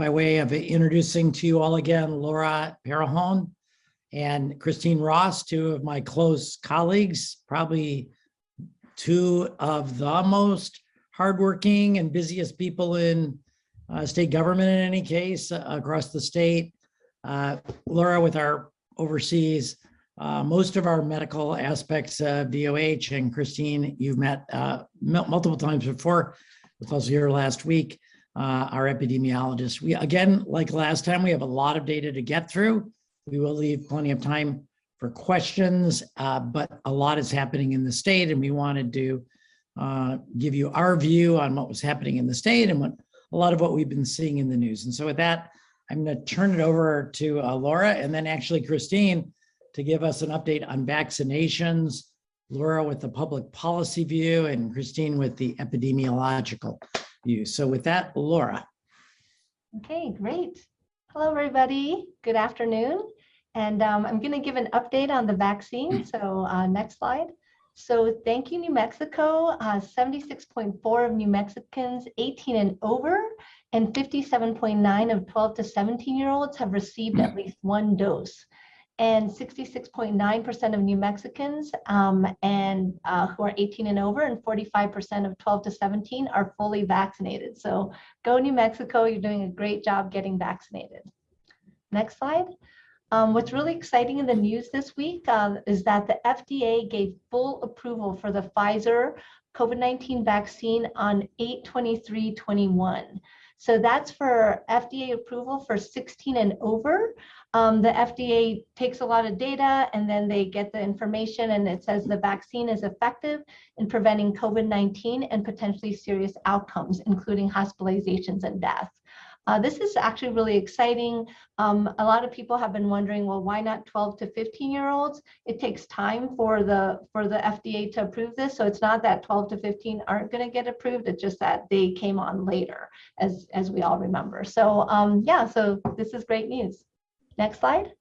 by way of introducing to you all again, Laura Perahon and Christine Ross, two of my close colleagues, probably two of the most hardworking and busiest people in state government in any case across the state. Laura with our oversees most of our medical aspects of DOH, and Christine, you've met multiple times before, was also here last week, our epidemiologist. We, again, like last time, we have a lot of data to get through. We will leave plenty of time for questions, but a lot is happening in the state, and we wanted to give you our view on what was happening in the state and what a lot of what we've been seeing in the news. And so with that, I'm going to turn it over to Laura, and then actually Christine to give us an update on vaccinations, Laura with the public policy view, and Christine with the epidemiological view. So with that, Laura. Okay, great. Hello, everybody. Good afternoon. And I'm going to give an update on the vaccine. So next slide. So thank you, New Mexico. 76.4 of New Mexicans 18 and over and 57.9 of 12 to 17-year-olds have received at least one dose. And 66.9% of New Mexicans who are 18 and over and 45% of 12 to 17 are fully vaccinated. So go New Mexico, you're doing a great job getting vaccinated. Next slide. What's really exciting in the news this week is that the FDA gave full approval for the Pfizer COVID-19 vaccine on 8/23/21. So that's for FDA approval for 16 and over. The FDA takes a lot of data and then they get the information and it says the vaccine is effective in preventing COVID-19 and potentially serious outcomes, including hospitalizations and death. This is actually really exciting. A lot of people have been wondering, well, why not 12 to 15-year-olds? It takes time for the FDA to approve this. So it's not that 12 to 15 aren't going to get approved. It's just that they came on later, as we all remember. So yeah, so this is great news. Next slide.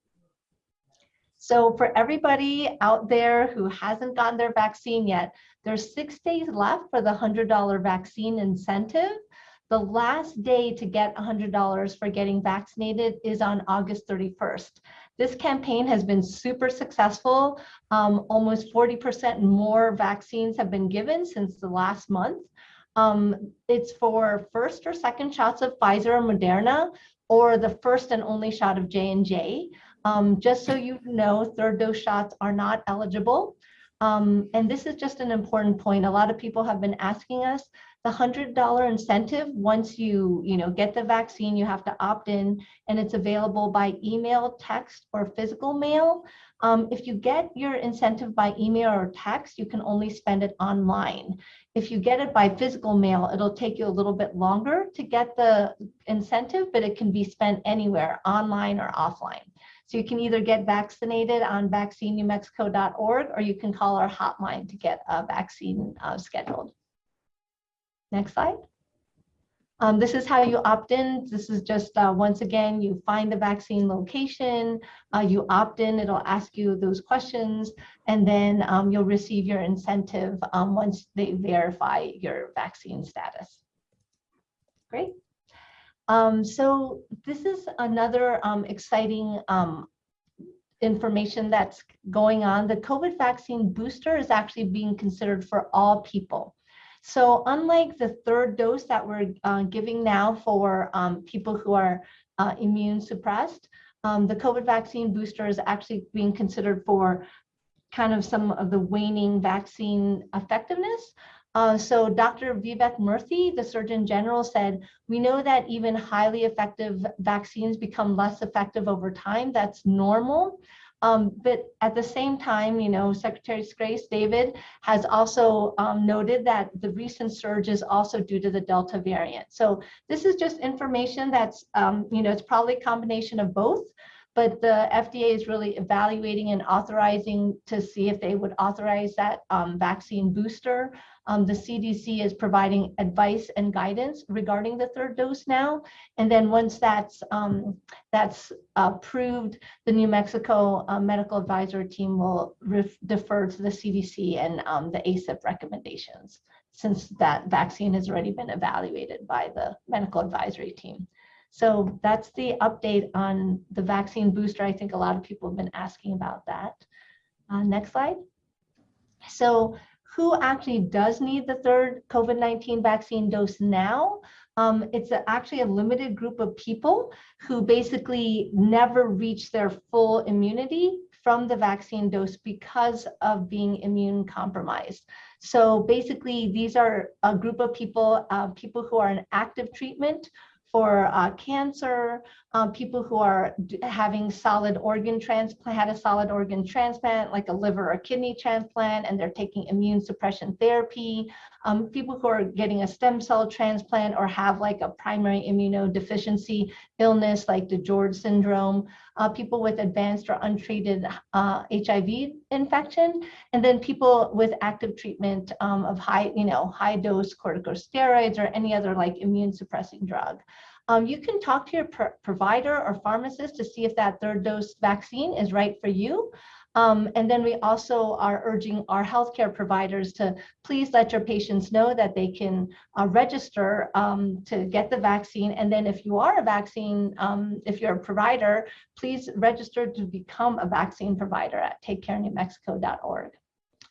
So for everybody out there who hasn't gotten their vaccine yet, there's 6 days left for the $100 vaccine incentive. The last day to get $100 for getting vaccinated is on August 31st. This campaign has been super successful. Almost 40% more vaccines have been given since the last month. It's for first or second shots of Pfizer or Moderna, or the first and only shot of J&J. Just so you know, third dose shots are not eligible. And this is just an important point. A lot of people have been asking us, the $100 incentive, once you get the vaccine, you have to opt in, and it's available by email, text, or physical mail. If you get your incentive by email or text, you can only spend it online. If you get it by physical mail, it'll take you a little bit longer to get the incentive, but it can be spent anywhere, online or offline. So you can either get vaccinated on vaccinenewmexico.org, or you can call our hotline to get a vaccine scheduled. Next slide. This is how you opt in. This is just, once again, you find the vaccine location, you opt in, it'll ask you those questions, and then you'll receive your incentive once they verify your vaccine status. Great. So this is another exciting information that's going on. The COVID vaccine booster is actually being considered for all people. So unlike the third dose that we're giving now for people who are immune suppressed, the COVID vaccine booster is actually being considered for kind of some of the waning vaccine effectiveness. So Dr. Vivek Murthy, the Surgeon General, said, we know that even highly effective vaccines become less effective over time. That's normal. But at the same time, Secretary Scrase, David, has also noted that the recent surge is also due to the Delta variant. So this is just information that's, it's probably a combination of both, but the FDA is really evaluating and authorizing to see if they would authorize that vaccine booster. The CDC is providing advice and guidance regarding the third dose now. And then once that's approved, the New Mexico Medical Advisory Team will defer to the CDC and the ACIP recommendations, since that vaccine has already been evaluated by the Medical Advisory Team. So that's the update on the vaccine booster. I think a lot of people have been asking about that. Next slide. So who actually does need the third COVID-19 vaccine dose now? It's actually a limited group of people who basically never reach their full immunity from the vaccine dose because of being immune compromised. So basically, these are a group of people, people who are in active treatment for cancer, people who are having solid organ transplant, had a solid organ transplant, like a liver or kidney transplant, and they're taking immune suppression therapy, people who are getting a stem cell transplant or have like a primary immunodeficiency illness like the George syndrome, people with advanced or untreated HIV infection, and then people with active treatment of high dose corticosteroids or any other like immune suppressing drug. You can talk to your provider or pharmacist to see if that third dose vaccine is right for you. And then we also are urging our healthcare providers to please let your patients know that they can register to get the vaccine. And then if you are a vaccine, if you're a provider, please register to become a vaccine provider at takecarenewmexico.org.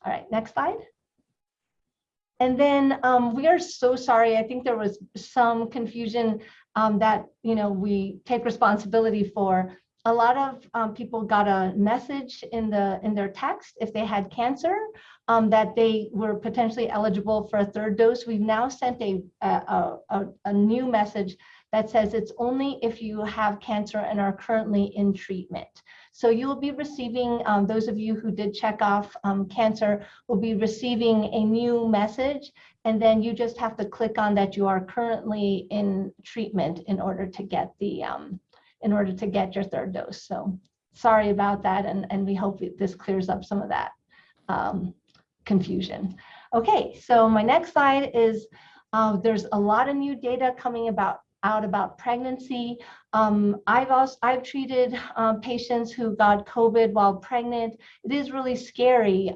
All right, next slide. And then we are so sorry. I think there was some confusion that we take responsibility for. A lot of people got a message in their text if they had cancer that they were potentially eligible for a third dose. We've now sent a new message that says it's only if you have cancer and are currently in treatment. So you will be receiving, those of you who did check off cancer will be receiving a new message, and then you just have to click on that you are currently in treatment in order to get your third dose. So sorry about that, and we hope this clears up some of that confusion. Okay, so my next slide is there's a lot of new data coming out about pregnancy. I've treated patients who got COVID while pregnant. It is really scary.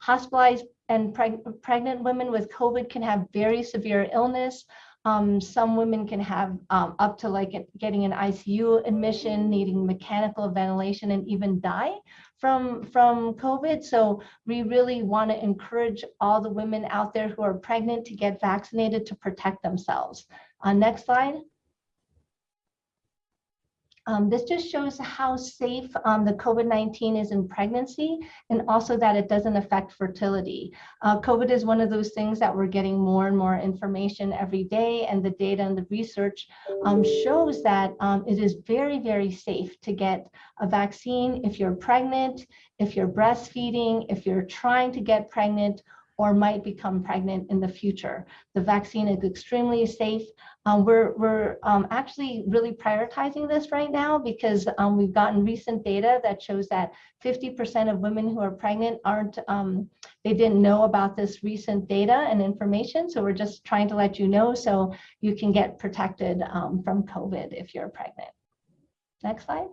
Hospitalized and pregnant women with COVID can have very severe illness. Some women can have up to like getting an ICU admission, needing mechanical ventilation, and even die from COVID. So we really want to encourage all the women out there who are pregnant to get vaccinated to protect themselves. Next slide. This just shows how safe the COVID-19 is in pregnancy, and also that it doesn't affect fertility. COVID is one of those things that we're getting more and more information every day, and the data and the research shows that it is very, very safe to get a vaccine if you're pregnant, if you're breastfeeding, if you're trying to get pregnant, or might become pregnant in the future. The vaccine is extremely safe. We're actually really prioritizing this right now because we've gotten recent data that shows that 50% of women who are pregnant they didn't know about this recent data and information. So we're just trying to let you know so you can get protected from COVID if you're pregnant. Next slide.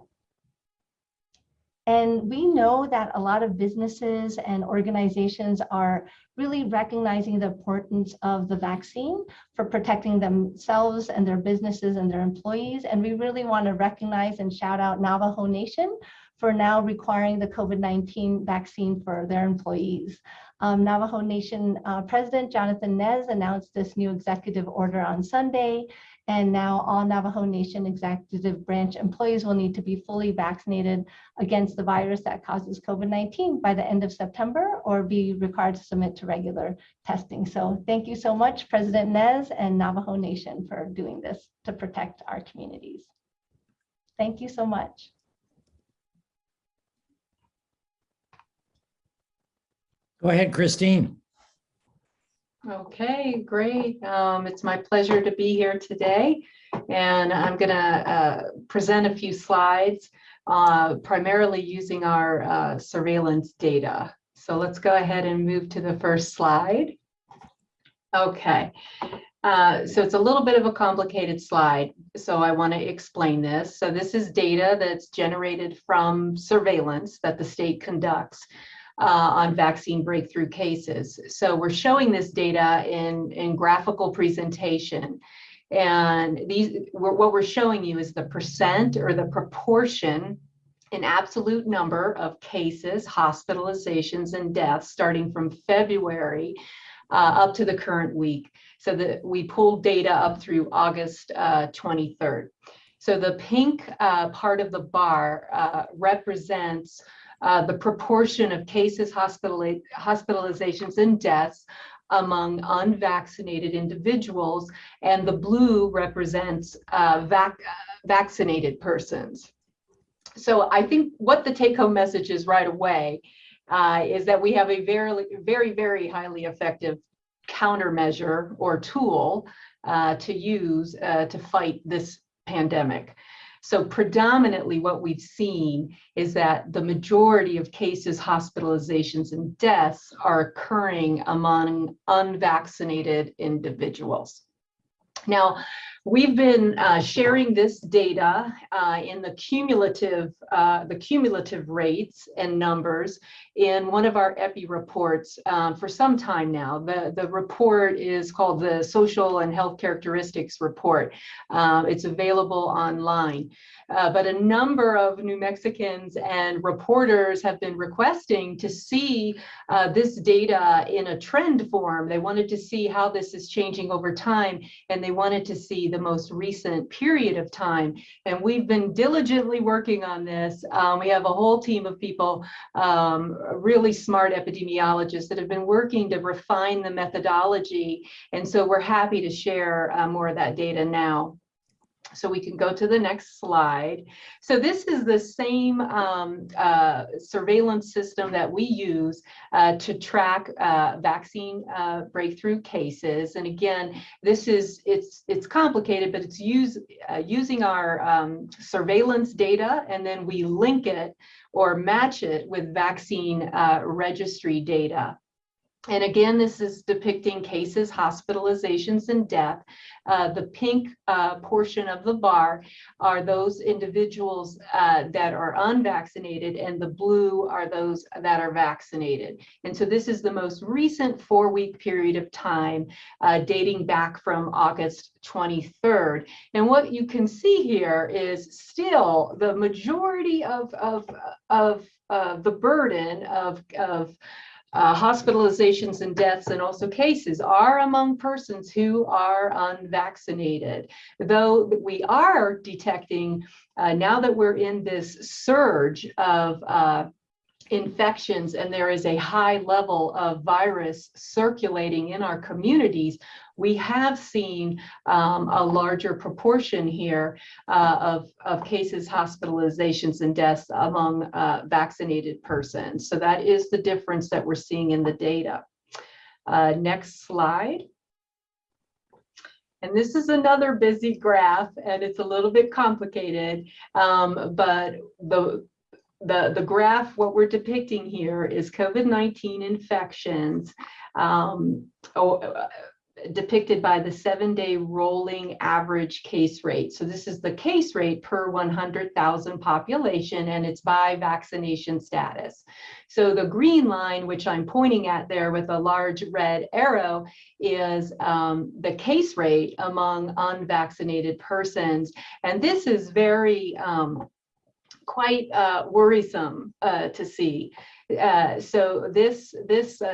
And we know that a lot of businesses and organizations are really recognizing the importance of the vaccine for protecting themselves and their businesses and their employees. And we really want to recognize and shout out Navajo Nation for now requiring the COVID-19 vaccine for their employees. Navajo Nation President Jonathan Nez announced this new executive order on Sunday. And now all Navajo Nation executive branch employees will need to be fully vaccinated against the virus that causes COVID-19 by the end of September, or be required to submit to regular testing. So thank you so much, President Nez and Navajo Nation, for doing this to protect our communities. Thank you so much. Go ahead, Christine. Okay, great. It's my pleasure to be here today, and I'm going to present a few slides, primarily using our surveillance data. So let's go ahead and move to the first slide. Okay, so it's a little bit of a complicated slide, so I want to explain this. So this is data that's generated from surveillance that the state conducts on vaccine breakthrough cases. So we're showing this data in graphical presentation. And what we're showing you is the percent or the proportion in absolute number of cases, hospitalizations, and deaths starting from February up to the current week. So that we pulled data up through August 23rd. So the pink part of the bar represents the proportion of cases, hospitalizations, and deaths among unvaccinated individuals, and the blue represents vaccinated persons. So I think what the take-home message is right away is that we have a very, very highly effective countermeasure or tool to use to fight this pandemic. So predominantly what we've seen is that the majority of cases, hospitalizations, and deaths are occurring among unvaccinated individuals. Now, we've been sharing this data in the cumulative rates and numbers in one of our EPI reports for some time now. The report is called the Social and Health Characteristics Report. It's available online. But a number of New Mexicans and reporters have been requesting to see this data in a trend form. They wanted to see how this is changing over time, and they wanted to see the most recent period of time. And we've been diligently working on this. We have a whole team of people, really smart epidemiologists that have been working to refine the methodology. And so we're happy to share more of that data now. So we can go to the next slide. So this is the same surveillance system that we use to track vaccine breakthrough cases. And again, it's complicated, but it's using our surveillance data, and then we link it or match it with vaccine registry data. And again, this is depicting cases, hospitalizations, and death. The pink portion of the bar are those individuals that are unvaccinated, and the blue are those that are vaccinated. And so this is the most recent 4-week period of time dating back from August 23rd. And what you can see here is still the majority of the burden of hospitalizations and deaths and also cases are among persons who are unvaccinated. Though we are detecting, now that we're in this surge of infections and there is a high level of virus circulating in our communities, we have seen a larger proportion here of cases, hospitalizations, and deaths among vaccinated persons. So that is the difference that we're seeing in the data. Next slide. And this is another busy graph, and it's a little bit complicated, but the graph, what we're depicting here is COVID-19 infections depicted by the 7-day rolling average case rate. So this is the case rate per 100,000 population, and it's by vaccination status. So the green line, which I'm pointing at there with a large red arrow, is the case rate among unvaccinated persons. And this is very quite worrisome to see. So this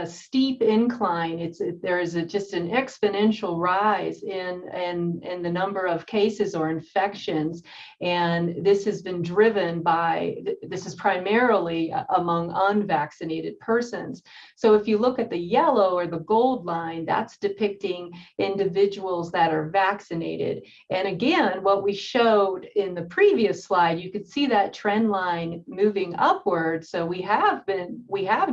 steep incline, there is just an exponential rise in the number of cases or infections, and this has been driven by, this is primarily among unvaccinated persons. So if you look at the yellow or the gold line, that's depicting individuals that are vaccinated. And again, what we showed in the previous slide, you could see that trend line moving upward. So we have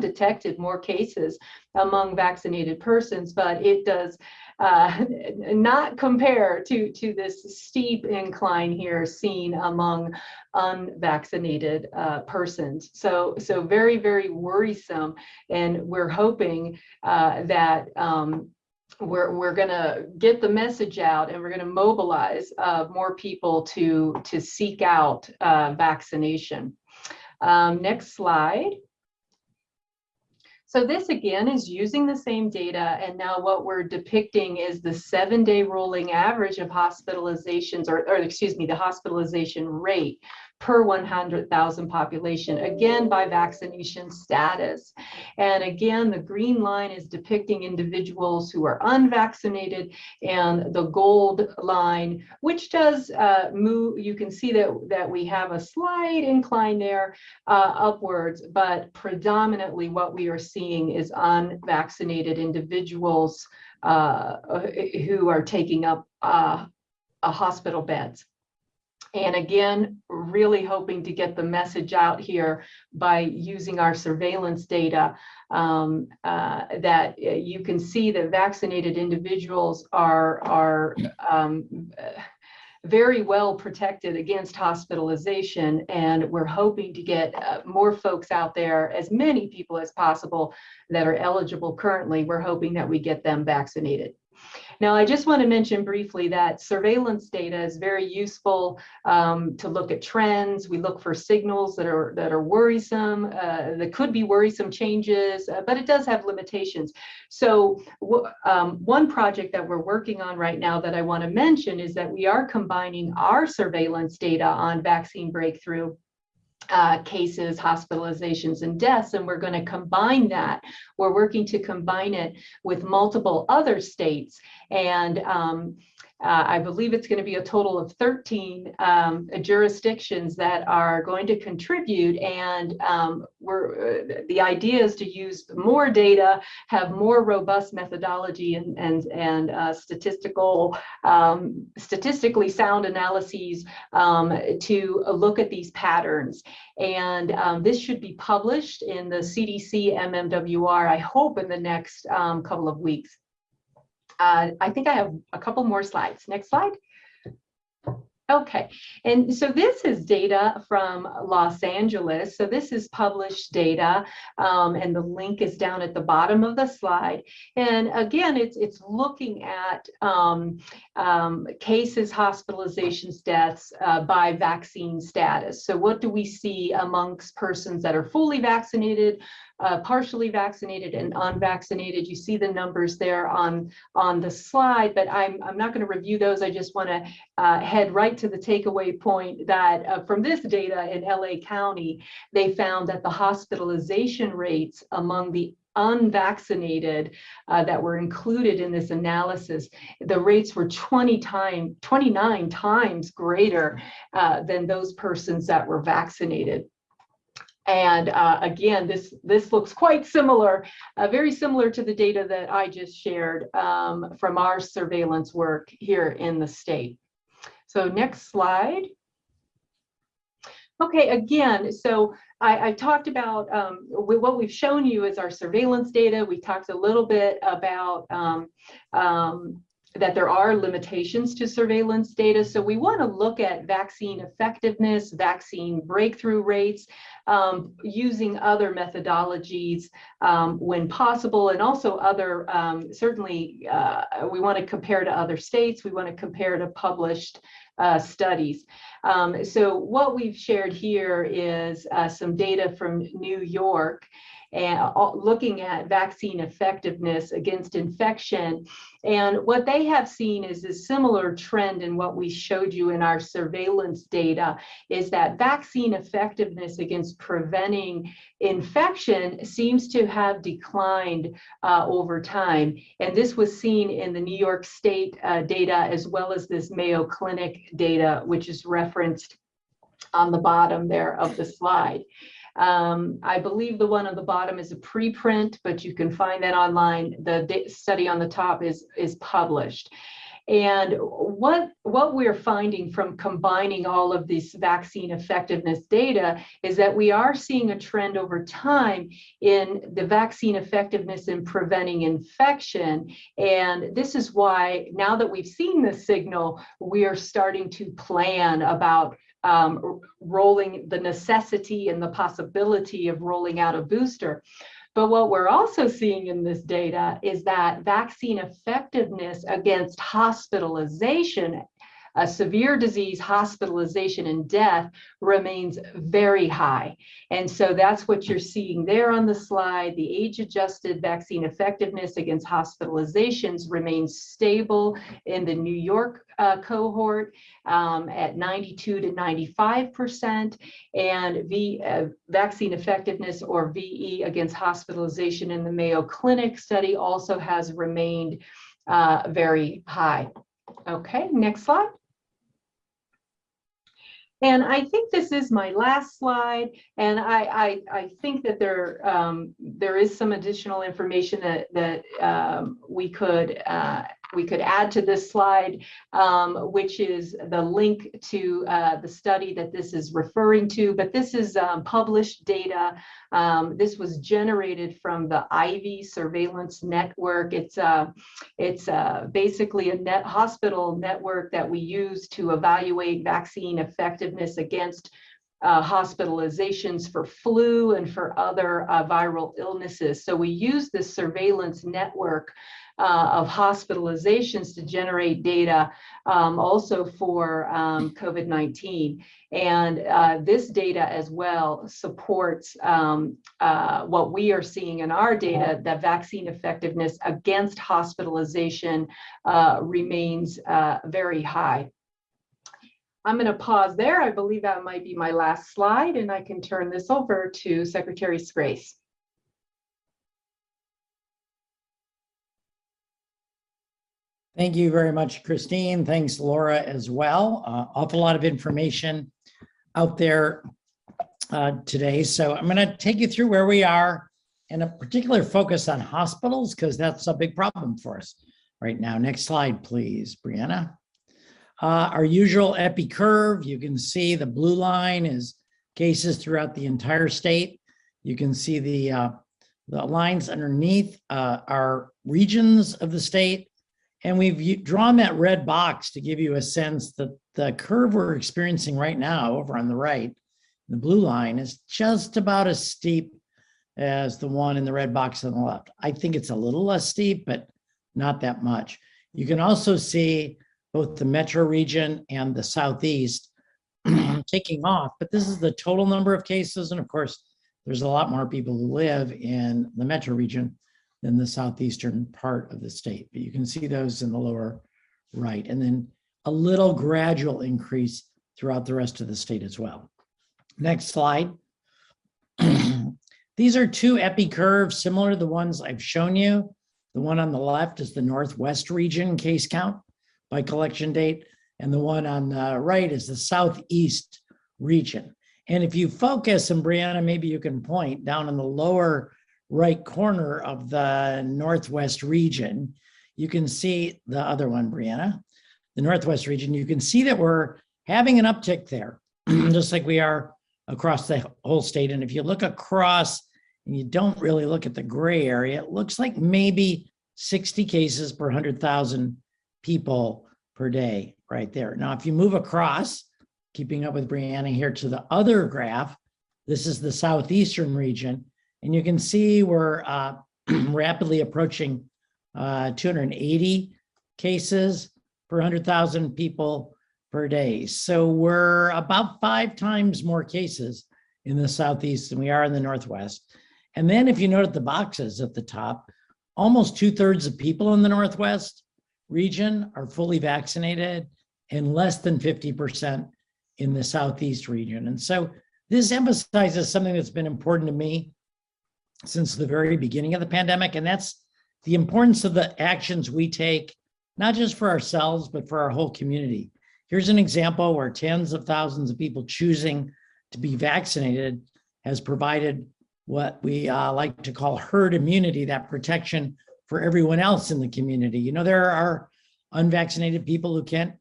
detected more cases among vaccinated persons, but it does not compare to this steep incline here seen among unvaccinated persons. So very, very worrisome, and we're hoping that we're going to get the message out, and we're going to mobilize more people to seek out vaccination. Next slide. So this again is using the same data, and now what we're depicting is the 7-day rolling average of hospitalizations, or excuse me, the hospitalization rate per 100,000 population, again by vaccination status. And again, the green line is depicting individuals who are unvaccinated, and the gold line, which does move, you can see that we have a slight incline there upwards, but predominantly what we are seeing is unvaccinated individuals who are taking up hospital beds. And again, really hoping to get the message out here by using our surveillance data that you can see that vaccinated individuals are very well protected against hospitalization. And we're hoping to get more folks out there, as many people as possible that are eligible currently. We're hoping that we get them vaccinated. Now, I just want to mention briefly that surveillance data is very useful to look at trends. We look for signals that are worrisome, that could be worrisome changes, but it does have limitations. So one project that we're working on right now that I want to mention is that we are combining our surveillance data on vaccine breakthrough cases, hospitalizations, and deaths, and we're going to combine that. We're working to combine it with multiple other states, and I believe it's going to be a total of 13 jurisdictions that are going to contribute, and the idea is to use more data, have more robust methodology, and statistically sound analyses to look at these patterns. And this should be published in the CDC MMWR, I hope, in the next couple of weeks. I think I have a couple more slides. Next slide. Okay, and so this is data from Los Angeles. So this is published data, and the link is down at the bottom of the slide. And again, it's looking at cases, hospitalizations, deaths by vaccine status. So what do we see amongst persons that are fully vaccinated, partially vaccinated, and unvaccinated? You see the numbers there on the slide, but I'm not going to review those. I just want to head right to the takeaway point that from this data in LA County, they found that the hospitalization rates among the unvaccinated that were included in this analysis, the rates were 29 times greater than those persons that were vaccinated. And again, this looks quite similar, very similar to the data that I just shared from our surveillance work here in the state. So next slide. Okay, again, so I talked about what we've shown you is our surveillance data. We talked a little bit about that there are limitations to surveillance data. So we want to look at vaccine effectiveness, vaccine breakthrough rates, using other methodologies when possible, and also other, certainly we want to compare to other states, we want to compare to published studies. So what we've shared here is some data from New York, and looking at vaccine effectiveness against infection. And what they have seen is a similar trend in what we showed you in our surveillance data, is that vaccine effectiveness against preventing infection seems to have declined over time. And this was seen in the New York State data, as well as this Mayo Clinic data, which is referenced on the bottom there of the slide. I believe the one on the bottom is a preprint, but you can find that online. The study on the top is published. And what we're finding from combining all of this vaccine effectiveness data is that we are seeing a trend over time in the vaccine effectiveness in preventing infection. And this is why, now that we've seen this signal, we are starting to plan about rolling the necessity and the possibility of rolling out a booster. But what we're also seeing in this data is that vaccine effectiveness against hospitalization severe disease, hospitalization, and death remains very high. And so that's what you're seeing there on the slide. The age-adjusted vaccine effectiveness against hospitalizations remains stable in the New York cohort at 92 to 95%, and vaccine effectiveness, or VE, against hospitalization in the Mayo Clinic study also has remained very high. Okay, next slide. And I think this is my last slide, and I think that there is some additional information that we could add to this slide, which is the link to the study that this is referring to. But this is published data. This was generated from the Ivy Surveillance Network. It's basically a hospital network that we use to evaluate vaccine effectiveness against hospitalizations for flu and for other viral illnesses. So we use this surveillance network of hospitalizations to generate data also for COVID-19. And this data as well supports what we are seeing in our data, that vaccine effectiveness against hospitalization remains very high. I'm going to pause there. I believe that might be my last slide, and I can turn this over to Secretary Scrase. Thank you very much, Christine. Thanks, Laura, as well. Awful lot of information out there today. So I'm going to take you through where we are, and a particular focus on hospitals, because that's a big problem for us right now. Next slide, please, Brianna. Our usual epi curve, you can see the blue line is cases throughout the entire state. You can see the lines underneath are regions of the state. And we've drawn that red box to give you a sense that the curve we're experiencing right now over on the right, the blue line, is just about as steep as the one in the red box on the left. I think it's a little less steep, but not that much. You can also see both the metro region and the southeast taking off, but this is the total number of cases. And of course, there's a lot more people who live in the metro region than the southeastern part of the state. But you can see those in the lower right, and then a little gradual increase throughout the rest of the state as well. Next slide. These are two epi curves similar to the ones I've shown you. The one on the left is the Northwest region case count by collection date, and the one on the right is the Southeast region. And if you focus, and Brianna, maybe you can point down in the lower right corner of the Northwest region, you can see the other one, Brianna, the Northwest region. You can see that we're having an uptick there, just like we are across the whole state. And if you look across and you don't really look at the gray area, it looks like maybe 60 cases per 100,000 people per day right there. Now, if you move across, keeping up with Brianna here, to the other graph, this is the Southeastern region, and you can see we're rapidly approaching 280 cases per 100,000 people per day. So we're about 5 times more cases in the Southeast than we are in the Northwest. And then if you note the boxes at the top, almost 2/3 of people in the Northwest region are fully vaccinated, and less than 50% in the Southeast region. And so this emphasizes something that's been important to me since the very beginning of the pandemic, and that's the importance of the actions we take, not just for ourselves, but for our whole community. Here's an example where tens of thousands of people choosing to be vaccinated has provided what we like to call herd immunity, that protection for everyone else in the community. You know, there are unvaccinated people who can't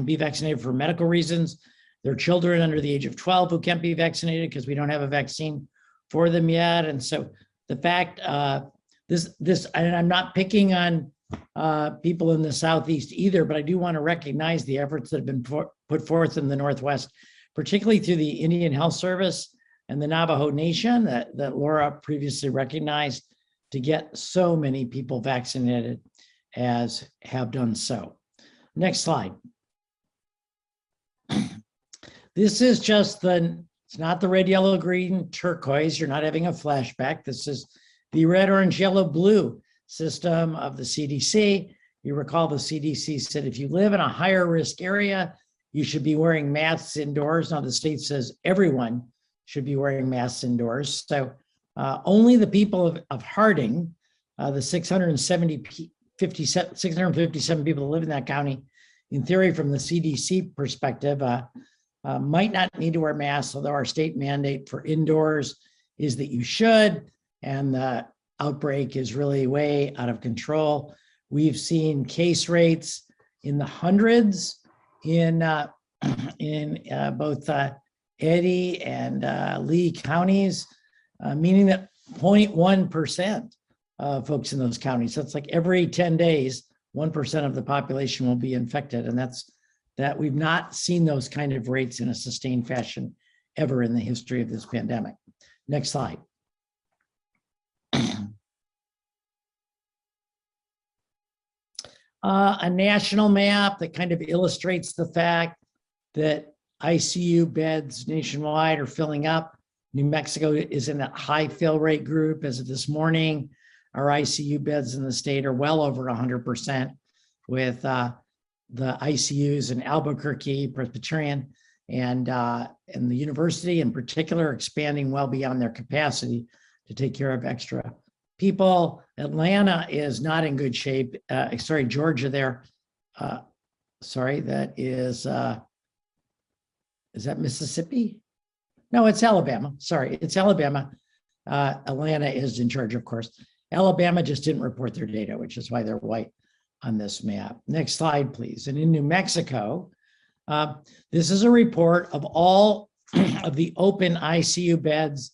be vaccinated for medical reasons. There are children under the age of 12 who can't be vaccinated because we don't have a vaccine for them yet. And so the fact and I'm not picking on people in the Southeast either, but I do want to recognize the efforts that have been put forth in the Northwest, particularly through the Indian Health Service and the Navajo Nation that Laura previously recognized, to get so many people vaccinated as have done so. Next slide. This is just it's not the red, yellow, green, turquoise. You're not having a flashback. This is the red, orange, yellow, blue system of the CDC. You recall the CDC said if you live in a higher risk area, you should be wearing masks indoors. Now the state says everyone should be wearing masks indoors. So only the people of Harding, the 657 people that live in that county, in theory, from the CDC perspective, might not need to wear masks, although our state mandate for indoors is that you should, and the outbreak is really way out of control. We've seen case rates in the hundreds in both Eddy and Lee counties, meaning that 0.1% of folks in those counties. So it's like every 10 days, 1% of the population will be infected. And that we've not seen those kind of rates in a sustained fashion ever in the history of this pandemic. Next slide. A national map that kind of illustrates the fact that ICU beds nationwide are filling up. New Mexico is in that high fill rate group. As of this morning, our ICU beds in the state are well over 100%, with the ICUs in Albuquerque, Presbyterian, and the university in particular expanding well beyond their capacity to take care of extra people. Atlanta is not in good shape. Georgia there. That is that Mississippi? No, it's Alabama. Sorry, it's Alabama. Atlanta is in charge, of course. Alabama just didn't report their data, which is why they're white on this map. Next slide, please. And in New Mexico, this is a report of all of the open ICU beds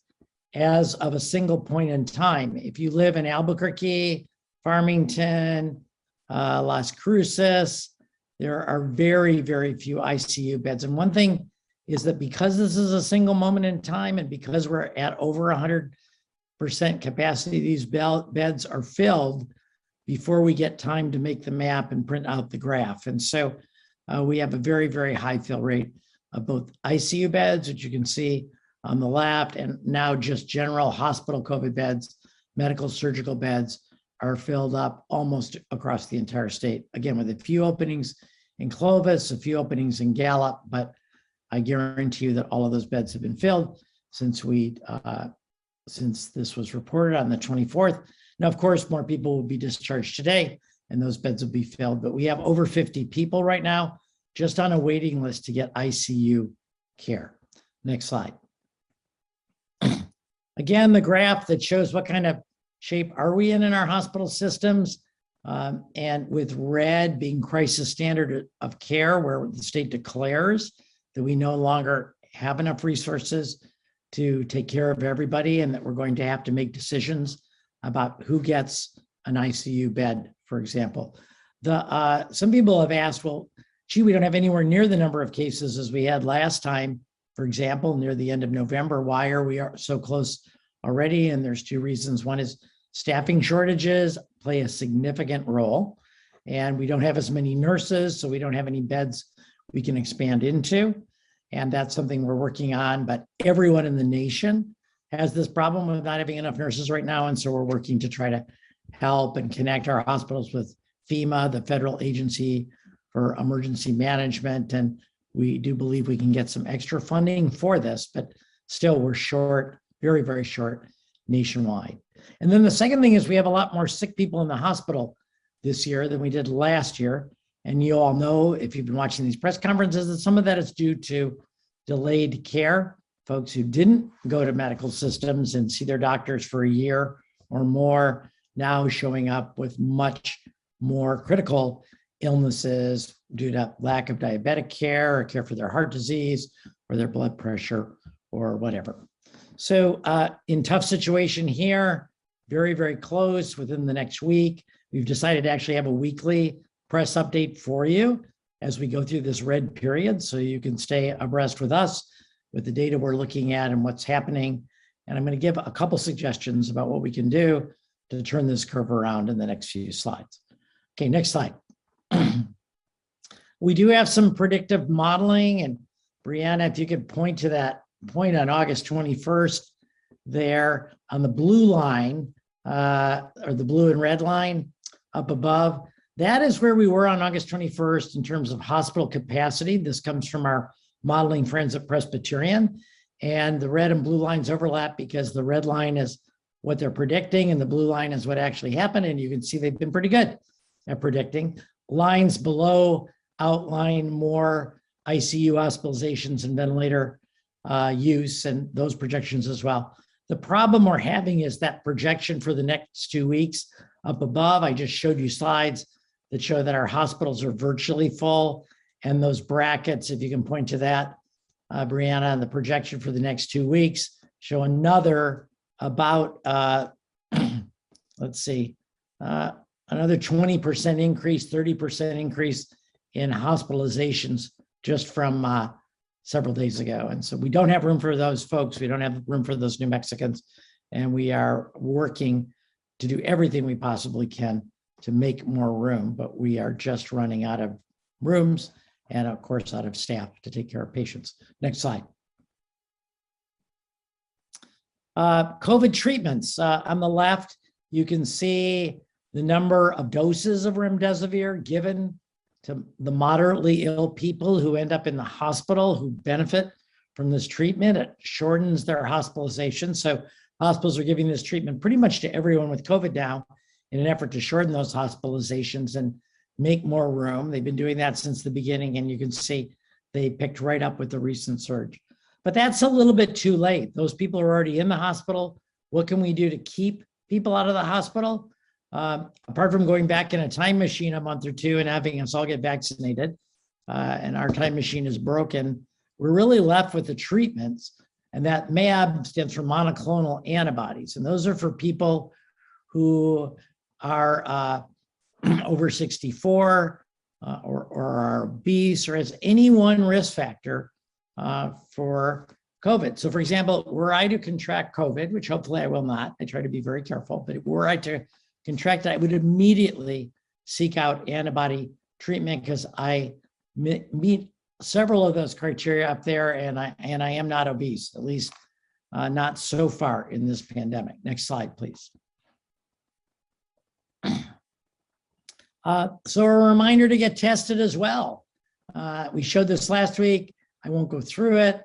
as of a single point in time. If you live in Albuquerque, Farmington, Las Cruces, there are very, very few ICU beds. And one thing is that because this is a single moment in time and because we're at over 100% capacity, these beds are filled before we get time to make the map and print out the graph. And so we have a very, very high fill rate of both ICU beds, which you can see on the left, and now just general hospital COVID beds, medical surgical beds are filled up almost across the entire state. Again, with a few openings in Clovis, a few openings in Gallup, but I guarantee you that all of those beds have been filled since this was reported on the 24th. Now, of course, more people will be discharged today and those beds will be filled, but we have over 50 people right now just on a waiting list to get ICU care. Next slide. Again, the graph that shows what kind of shape are we in our hospital systems, and with red being crisis standard of care, where the state declares that we no longer have enough resources to take care of everybody and that we're going to have to make decisions about who gets an ICU bed, for example. Some people have asked, well, gee, we don't have anywhere near the number of cases as we had last time, for example, near the end of November. Why are we so close already? And there's two reasons. One is staffing shortages play a significant role, and we don't have as many nurses, so we don't have any beds we can expand into. And that's something we're working on, but everyone in the nation has this problem with not having enough nurses right now. And so we're working to try to help and connect our hospitals with FEMA, the Federal Agency for Emergency Management. And we do believe we can get some extra funding for this, but still we're short, very, very short nationwide. And then the second thing is we have a lot more sick people in the hospital this year than we did last year. And you all know, if you've been watching these press conferences, that some of that is due to delayed care, folks who didn't go to medical systems and see their doctors for a year or more, now showing up with much more critical illnesses due to lack of diabetic care or care for their heart disease or their blood pressure or whatever. So in tough situation here, very, very close within the next week, we've decided to actually have a weekly press update for you as we go through this red period, so you can stay abreast with us with the data we're looking at and what's happening. And I'm going to give a couple suggestions about what we can do to turn this curve around in the next few slides. Okay, next slide. We do have some predictive modeling and Brianna, if you could point to that point on August 21st there on the blue line, or the blue and red line up above, that is where we were on August 21st in terms of hospital capacity. This comes from our modeling friends at Presbyterian. And the red and blue lines overlap because the red line is what they're predicting and the blue line is what actually happened. And you can see they've been pretty good at predicting. Lines below outline more ICU hospitalizations and ventilator use and those projections as well. The problem we're having is that projection for the next 2 weeks up above. I just showed you slides that show that our hospitals are virtually full, and those brackets, if you can point to that, Brianna, and the projection for the next 2 weeks show another about, let's see, another 20% increase, 30% increase in hospitalizations just from several days ago. And so we don't have room for those folks. We don't have room for those New Mexicans. And we are working to do everything we possibly can to make more room, but we are just running out of rooms and of course out of staff to take care of patients. Next slide. COVID treatments. On the left, you can see the number of doses of remdesivir given to the moderately ill people who end up in the hospital who benefit from this treatment. It shortens their hospitalization. So hospitals are giving this treatment pretty much to everyone with COVID now in an effort to shorten those hospitalizations and make more room. They've been doing that since the beginning, and you can see they picked right up with the recent surge. But that's a little bit too late. Those people are already in the hospital. What can we do to keep people out of the hospital? Apart from going back in a time machine a month or two and having us all get vaccinated, and our time machine is broken, we're really left with the treatments. And that MAB stands for monoclonal antibodies. And those are for people who are over 64 or are obese or has any one risk factor for COVID. So for example, were I to contract COVID, which hopefully I will not, I try to be very careful, but were I to contract that, I would immediately seek out antibody treatment because I meet several of those criteria up there, and I am not obese, at least not so far in this pandemic. Next slide, please. So a reminder to get tested as well. We showed this last week. I won't go through it.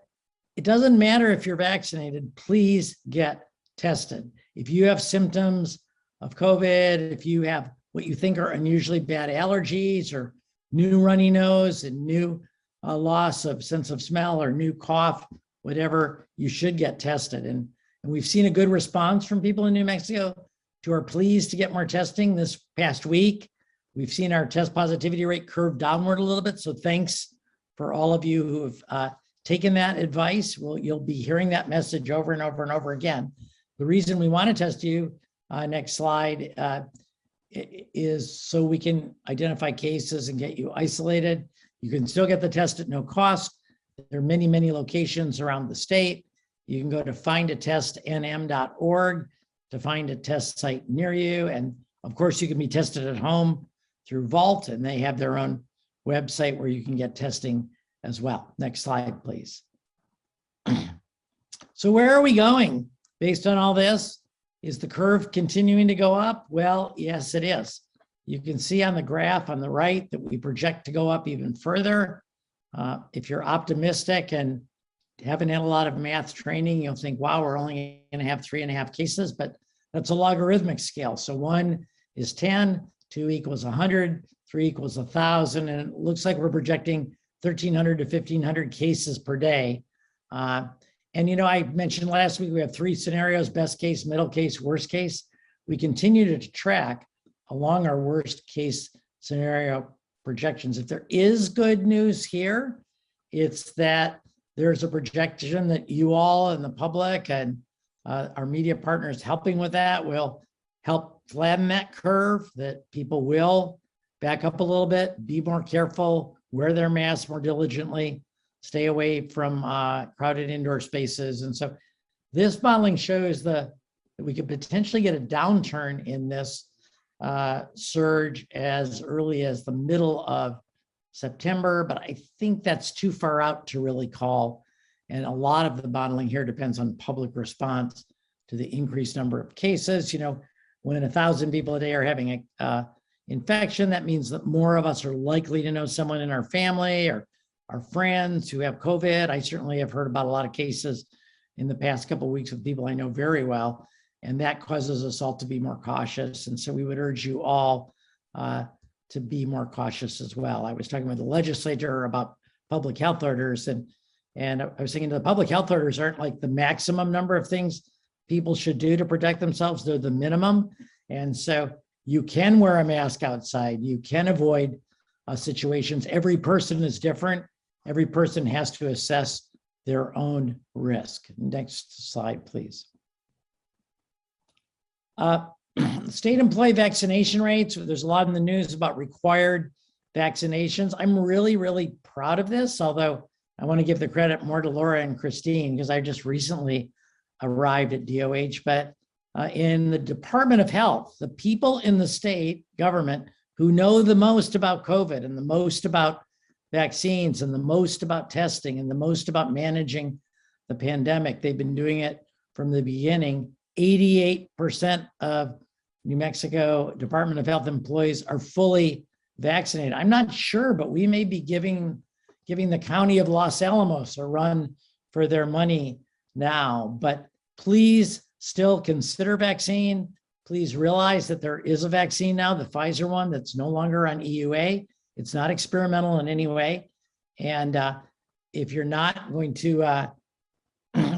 It doesn't matter if you're vaccinated, please get tested. If you have symptoms of COVID, if you have what you think are unusually bad allergies or new runny nose and new loss of sense of smell or new cough, whatever, you should get tested. And we've seen a good response from people in New Mexico who are pleased to get more testing this past week. We've seen our test positivity rate curve downward a little bit. So thanks for all of you who have taken that advice. Well, you'll be hearing that message over and over and over again. The reason we want to test you, next slide, is so we can identify cases and get you isolated. You can still get the test at no cost. There are many, many locations around the state. You can go to findatestnm.org to find a test site near you. And of course, you can be tested at home through Vault, and they have their own website where you can get testing as well. Next slide, please. So where are we going based on all this? Is the curve continuing to go up? Well, yes, it is. You can see on the graph on the right that we project to go up even further. If you're optimistic and haven't had a lot of math training, you'll think, wow, we're only going to have 3.5 cases, but that's a logarithmic scale. So 1 is 10, 2 equals 100, 3 equals 1,000, and it looks like we're projecting 1,300 to 1,500 cases per day. And you know, I mentioned last week we have 3 scenarios: best case, middle case, worst case. We continue to track along our worst case scenario projections. If there is good news here, it's that there's a projection that you all and the public and our media partners helping with that will help flatten that curve, that people will back up a little bit, be more careful, wear their masks more diligently, stay away from crowded indoor spaces. And so this modeling shows that we could potentially get a downturn in this surge as early as the middle of September, but I think that's too far out to really call. And a lot of the modeling here depends on public response to the increased number of cases. You know, when 1,000 people a day are having a infection, that means that more of us are likely to know someone in our family or our friends who have COVID. I certainly have heard about a lot of cases in the past couple of weeks with people I know very well, and that causes us all to be more cautious. And so we would urge you all to be more cautious as well. I was talking with the legislature about public health orders, and I was thinking the public health orders aren't like the maximum number of things people should do to protect themselves. They're the minimum. And so you can wear a mask outside. You can avoid situations. Every person is different. Every person has to assess their own risk. Next slide, please. State employee vaccination rates. There's a lot in the news about required vaccinations. I'm really, really proud of this, although I want to give the credit more to Laura and Christine because I just recently arrived at DOH. But in the Department of Health, the people in the state government who know the most about COVID and the most about vaccines and the most about testing and the most about managing the pandemic, they've been doing it from the beginning. 88% of New Mexico Department of Health employees are fully vaccinated. I'm not sure, but we may be giving the county of Los Alamos a run for their money now. But please still consider vaccine. Please realize that there is a vaccine now, the Pfizer one, that's no longer on EUA. It's not experimental in any way. And if you're not going to,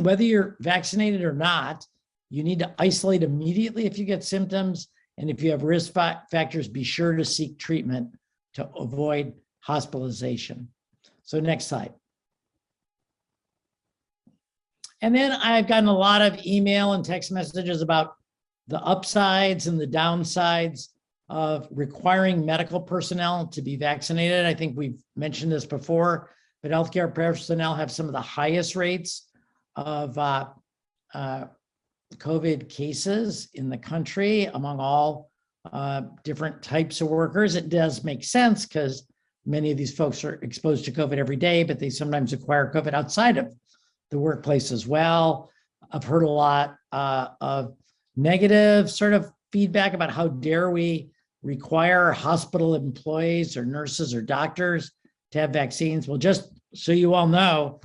whether you're vaccinated or not, you need to isolate immediately if you get symptoms. And if you have risk factors, be sure to seek treatment to avoid hospitalization. So next slide. And then I've gotten a lot of email and text messages about the upsides and the downsides of requiring medical personnel to be vaccinated. I think we've mentioned this before, but healthcare personnel have some of the highest rates of COVID cases in the country among all different types of workers. It does make sense because many of these folks are exposed to COVID every day, but they sometimes acquire COVID outside of the workplace as well. I've heard a lot of negative sort of feedback about how dare we require hospital employees or nurses or doctors to have vaccines. Well, just so you all know,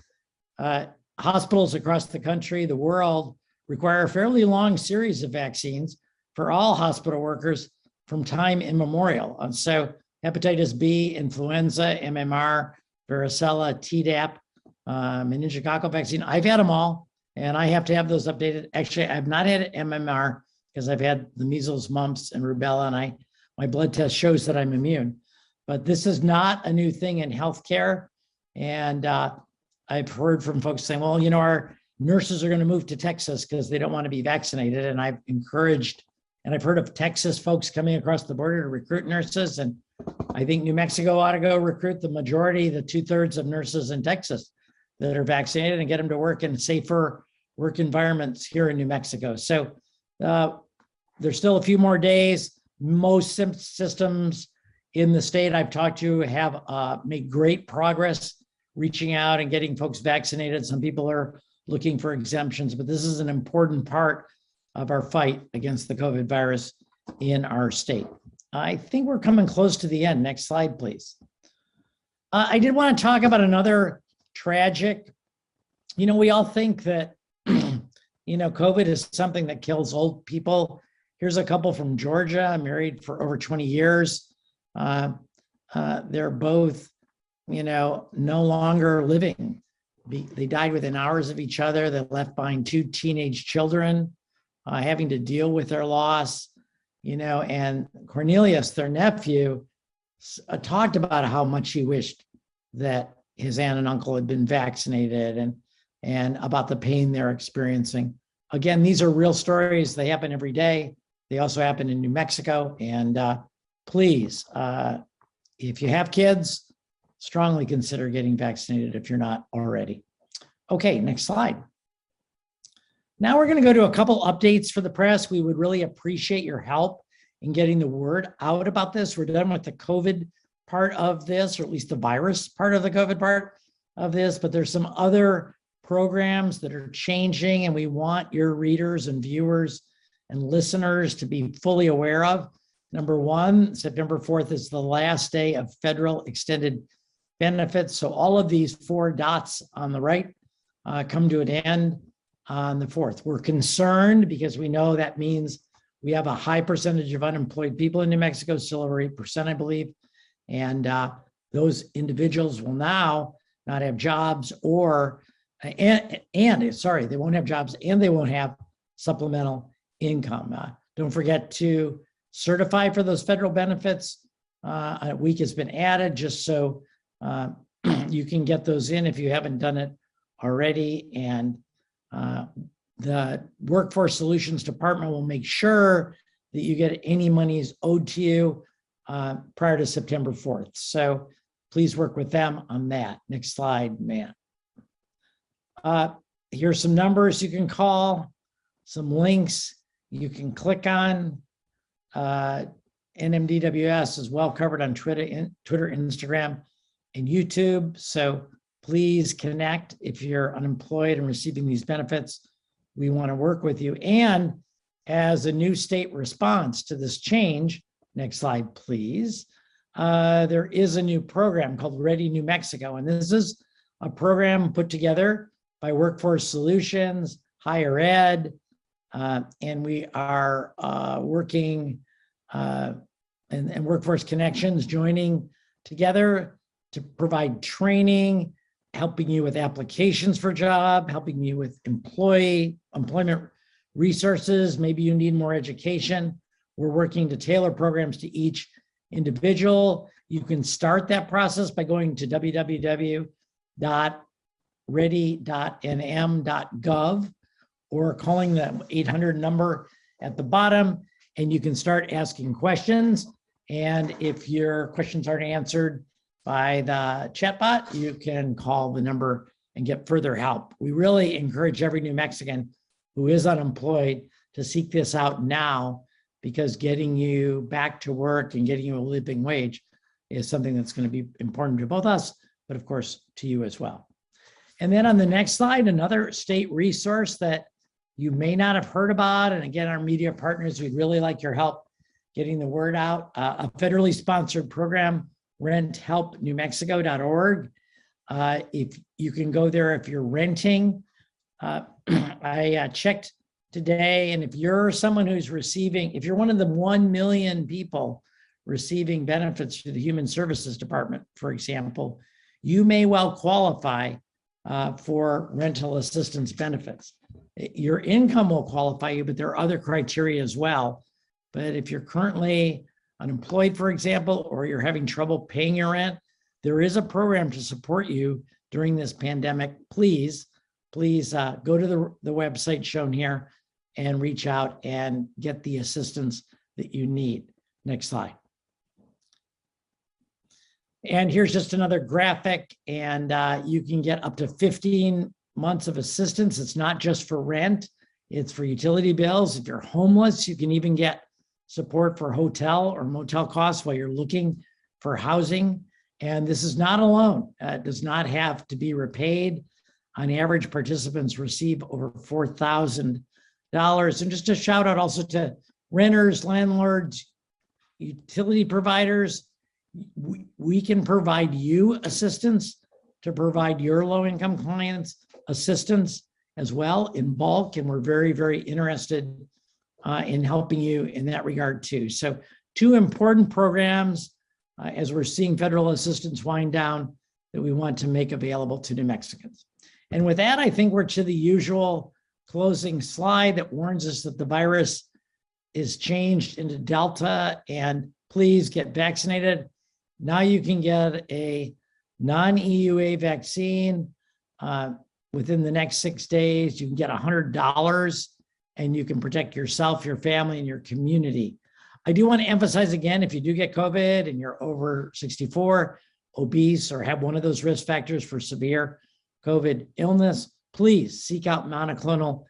hospitals across the country, the world, require a fairly long series of vaccines for all hospital workers from time immemorial. And so hepatitis B, influenza, MMR, varicella, Tdap, meningococcal vaccine, I've had them all, and I have to have those updated. Actually, I've not had MMR because I've had the measles, mumps, and rubella, and my blood test shows that I'm immune. But this is not a new thing in healthcare. And I've heard from folks saying, well, you know, our nurses are going to move to Texas because they don't want to be vaccinated. And I've encouraged, and I've heard of Texas folks coming across the border to recruit nurses. And I think New Mexico ought to go recruit the majority, the 2/3 of nurses in Texas that are vaccinated and get them to work in safer work environments here in New Mexico. So there's still a few more days. Most systems in the state I've talked to have made great progress reaching out and getting folks vaccinated. Some people are looking for exemptions, but this is an important part of our fight against the COVID virus in our state. I think we're coming close to the end. Next slide, please. I did want to talk about another tragic, you know, we all think that, you know, COVID is something that kills old people. Here's a couple from Georgia, married for over 20 years. They're both, you know, no longer living. They died within hours of each other. They left behind 2 teenage children, having to deal with their loss, you know, and Cornelius, their nephew, talked about how much he wished that his aunt and uncle had been vaccinated and about the pain they're experiencing. Again, these are real stories. They happen every day. They also happen in New Mexico. And please, if you have kids, strongly consider getting vaccinated if you're not already. Okay, next slide. Now we're going to go to a couple updates for the press. We would really appreciate your help in getting the word out about this. We're done with the COVID part of this, or at least the virus part of the COVID part of this, but there's some other programs that are changing, and we want your readers and viewers and listeners to be fully aware of. Number one, September 4th is the last day of federal extended benefits. So all of these 4 dots on the right come to an end on the 4th. We're concerned because we know that means we have a high percentage of unemployed people in New Mexico, still over 8%, I believe. And those individuals will now not have jobs sorry, they won't have jobs and they won't have supplemental income. Don't forget to certify for those federal benefits. A week has been added just so you can get those in if you haven't done it already. And the Workforce Solutions Department will make sure that you get any monies owed to you prior to September 4th. So please work with them on that. Next slide, Matt. Here's some numbers you can call, some links you can click on. NMDWS is well covered on Twitter, Instagram, and YouTube. So please connect if you're unemployed and receiving these benefits. We want to work with you. And as a new state response to this change, next slide, please. There is a new program called Ready New Mexico. And this is a program put together by Workforce Solutions, Higher Ed, and we are working and Workforce Connections joining together to provide training, helping you with applications for job, helping you with employment resources. Maybe you need more education. We're working to tailor programs to each individual. You can start that process by going to www.ready.nm.gov or calling the 800 number at the bottom, and you can start asking questions. And if your questions aren't answered by the chatbot, you can call the number and get further help. We really encourage every New Mexican who is unemployed to seek this out now, because getting you back to work and getting you a living wage is something that's going to be important to both us, but of course to you as well. And then on the next slide, another state resource that you may not have heard about. And again, our media partners, we'd really like your help getting the word out. A federally sponsored program, renthelpnewmexico.org. If you can go there if you're renting. I checked today, and if you're someone who's if you're one of the 1 million people receiving benefits through the Human Services Department, for example, you may well qualify for rental assistance benefits. Your income will qualify you, but there are other criteria as well. But if you're currently unemployed, for example, or you're having trouble paying your rent, there is a program to support you during this pandemic. Please go to the website shown here and reach out and get the assistance that you need. Next slide. And here's just another graphic, and you can get up to 15 months of assistance. It's not just for rent, it's for utility bills. If you're homeless, you can even get support for hotel or motel costs while you're looking for housing. And this is not a loan. It does not have to be repaid. On average, participants receive over $4,000. And just a shout out also to renters, landlords, utility providers. We can provide you assistance to provide your low-income clients assistance as well in bulk. And we're very, very interested in helping you in that regard too. So 2 important programs as we're seeing federal assistance wind down that we want to make available to New Mexicans. And with that, I think we're to the usual closing slide that warns us that the virus is changed into Delta, and please get vaccinated. Now you can get a non-EUA vaccine within the next 6 days. You can get $100 and you can protect yourself, your family, and your community. I do want to emphasize again, if you do get COVID and you're over 64, obese, or have one of those risk factors for severe COVID illness, please seek out monoclonal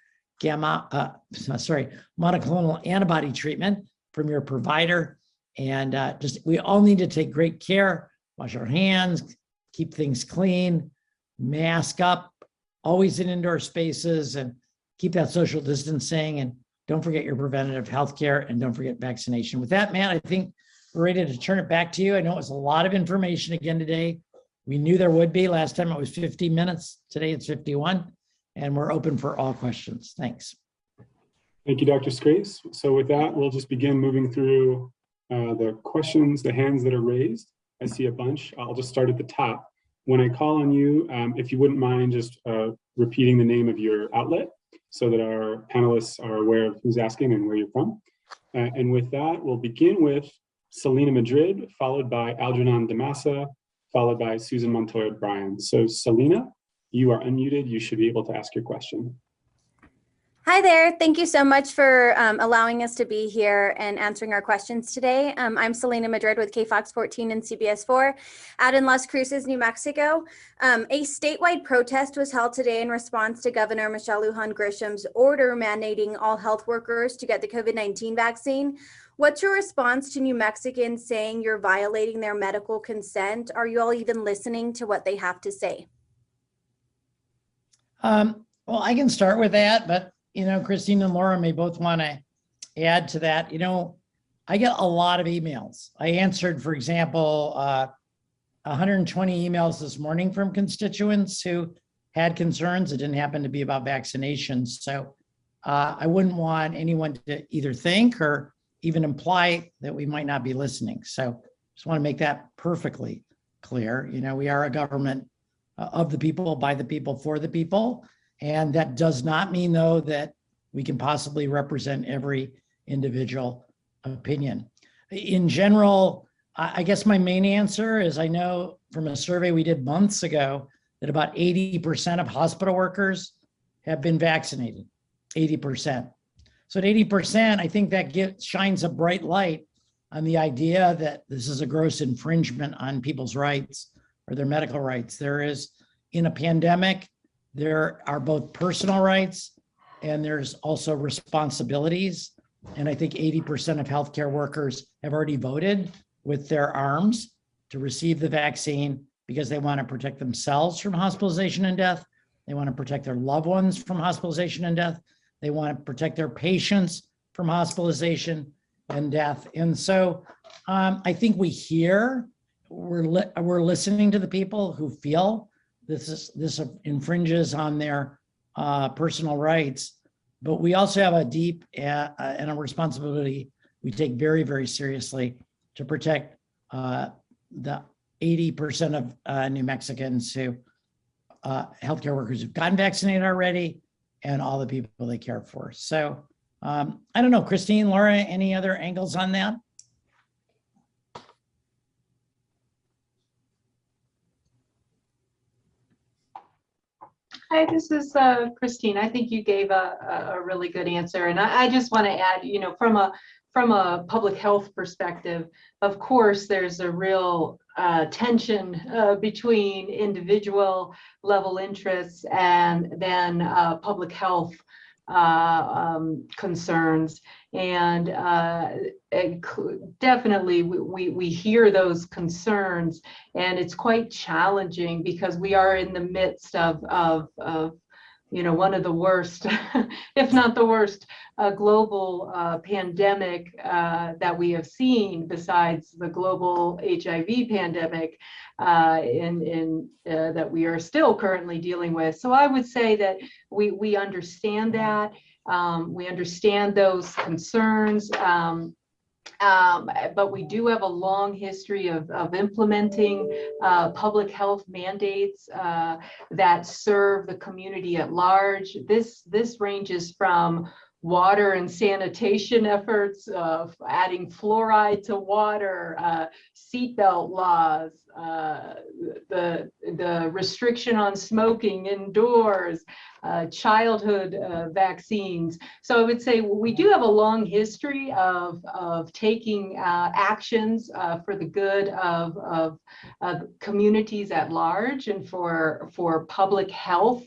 antibody treatment from your provider. And we all need to take great care, wash our hands, keep things clean, mask up, always in indoor spaces, and keep that social distancing. And don't forget your preventative health care, and don't forget vaccination. With that, Matt, I think we're ready to turn it back to you. I know it was a lot of information again today. We knew there would be. Last time it was 50 minutes. Today it's 51, and we're open for all questions. Thanks. Thank you, Dr. Scrase. So with that, we'll just begin moving through the questions, the hands that are raised. I see a bunch. I'll just start at the top. When I call on you, if you wouldn't mind just repeating the name of your outlet so that our panelists are aware of who's asking and where you're from. And with that, we'll begin with Selena Madrid, followed by Algernon Damasa, followed by Susan Montoya Bryan. So Selena, you are unmuted. You should be able to ask your question. Hi there. Thank you so much for allowing us to be here and answering our questions today. I'm Selena Madrid with KFOX 14 and CBS 4 out in Las Cruces, New Mexico. A statewide protest was held today in response to Governor Michelle Lujan Grisham's order mandating all health workers to get the COVID-19 vaccine. What's your response to New Mexicans saying you're violating their medical consent? Are you all even listening to what they have to say? Well, I can start with that, but Christine and Laura may both want to add to that. I get a lot of emails. I answered, for example, 120 emails this morning from constituents who had concerns. It didn't happen to be about vaccinations. So I wouldn't want anyone to either think or even imply that we might not be listening. So just want to make that perfectly clear. We are a government of the people, by the people, for the people. And that does not mean, though, that we can possibly represent every individual opinion. In general, I guess my main answer is I know from a survey we did months ago that about 80% of hospital workers have been vaccinated, 80%. So at 80%, I think that shines a bright light on the idea that this is a gross infringement on people's rights or their medical rights. There is, in a pandemic, there are both personal rights and there's also responsibilities. And I think 80% of healthcare workers have already voted with their arms to receive the vaccine because they want to protect themselves from hospitalization and death. They want to protect their loved ones from hospitalization and death. They want to protect their patients from hospitalization and death. And so I think we're listening to the people who feel this infringes on their personal rights, but we also have a deep and a responsibility we take very, very seriously to protect the 80% of New Mexicans who healthcare workers who've gotten vaccinated already and all the people they care for. So I don't know, Christine, Laura, any other angles on that? Hi, this is Christine. I think you gave a really good answer. And I just want to add, from a public health perspective, of course, there's a real tension between individual level interests and then public health concerns. And definitely we hear those concerns, and it's quite challenging because we are in the midst of one of the worst, if not the worst, global pandemic that we have seen besides the global HIV pandemic that we are still currently dealing with. So I would say that we understand that. We understand those concerns. But we do have a long history of implementing public health mandates that serve the community at large. This ranges from water and sanitation efforts, of adding fluoride to water, seatbelt laws, the restriction on smoking indoors, childhood vaccines. So I would say we do have a long history of taking actions for the good of communities at large and for public health.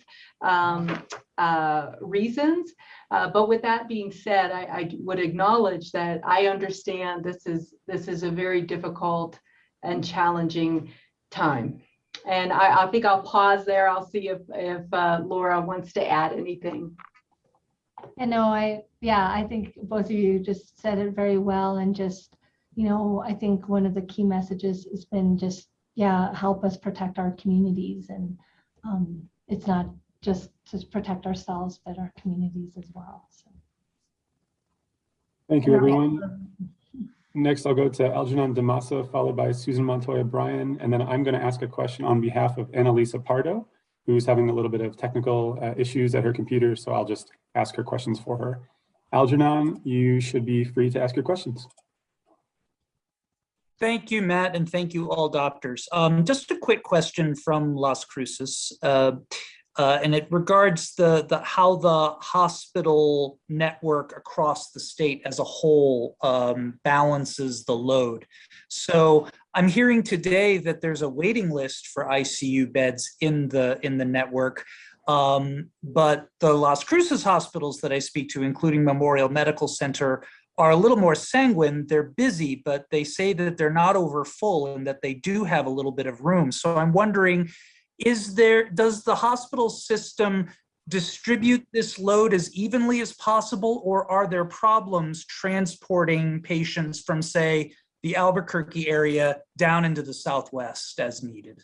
reasons. But with that being said, I would acknowledge that I understand this is a very difficult and challenging time. And I think I'll pause there. I'll see if Laura wants to add anything. And no, I think both of you just said it very well. And just, I think one of the key messages has been just, help us protect our communities. And it's not just to protect ourselves, but our communities as well. So. Thank you, everyone. Next, I'll go to Algernon Damasa, followed by Susan Montoya Bryan, and then I'm going to ask a question on behalf of Annalisa Pardo, who's having a little bit of technical issues at her computer, so I'll just ask her questions for her. Algernon, you should be free to ask your questions. Thank you, Matt, and thank you all doctors. Just a quick question from Las Cruces, and it regards how the hospital network across the state as a whole balances the load. So I'm hearing today that there's a waiting list for ICU beds in the network, but the Las Cruces hospitals that I speak to, including Memorial Medical Center, are a little more sanguine. They're busy, but they say that they're not over full and that they do have a little bit of room. So I'm wondering, does the hospital system distribute this load as evenly as possible, or are there problems transporting patients from, say, the Albuquerque area down into the Southwest as needed?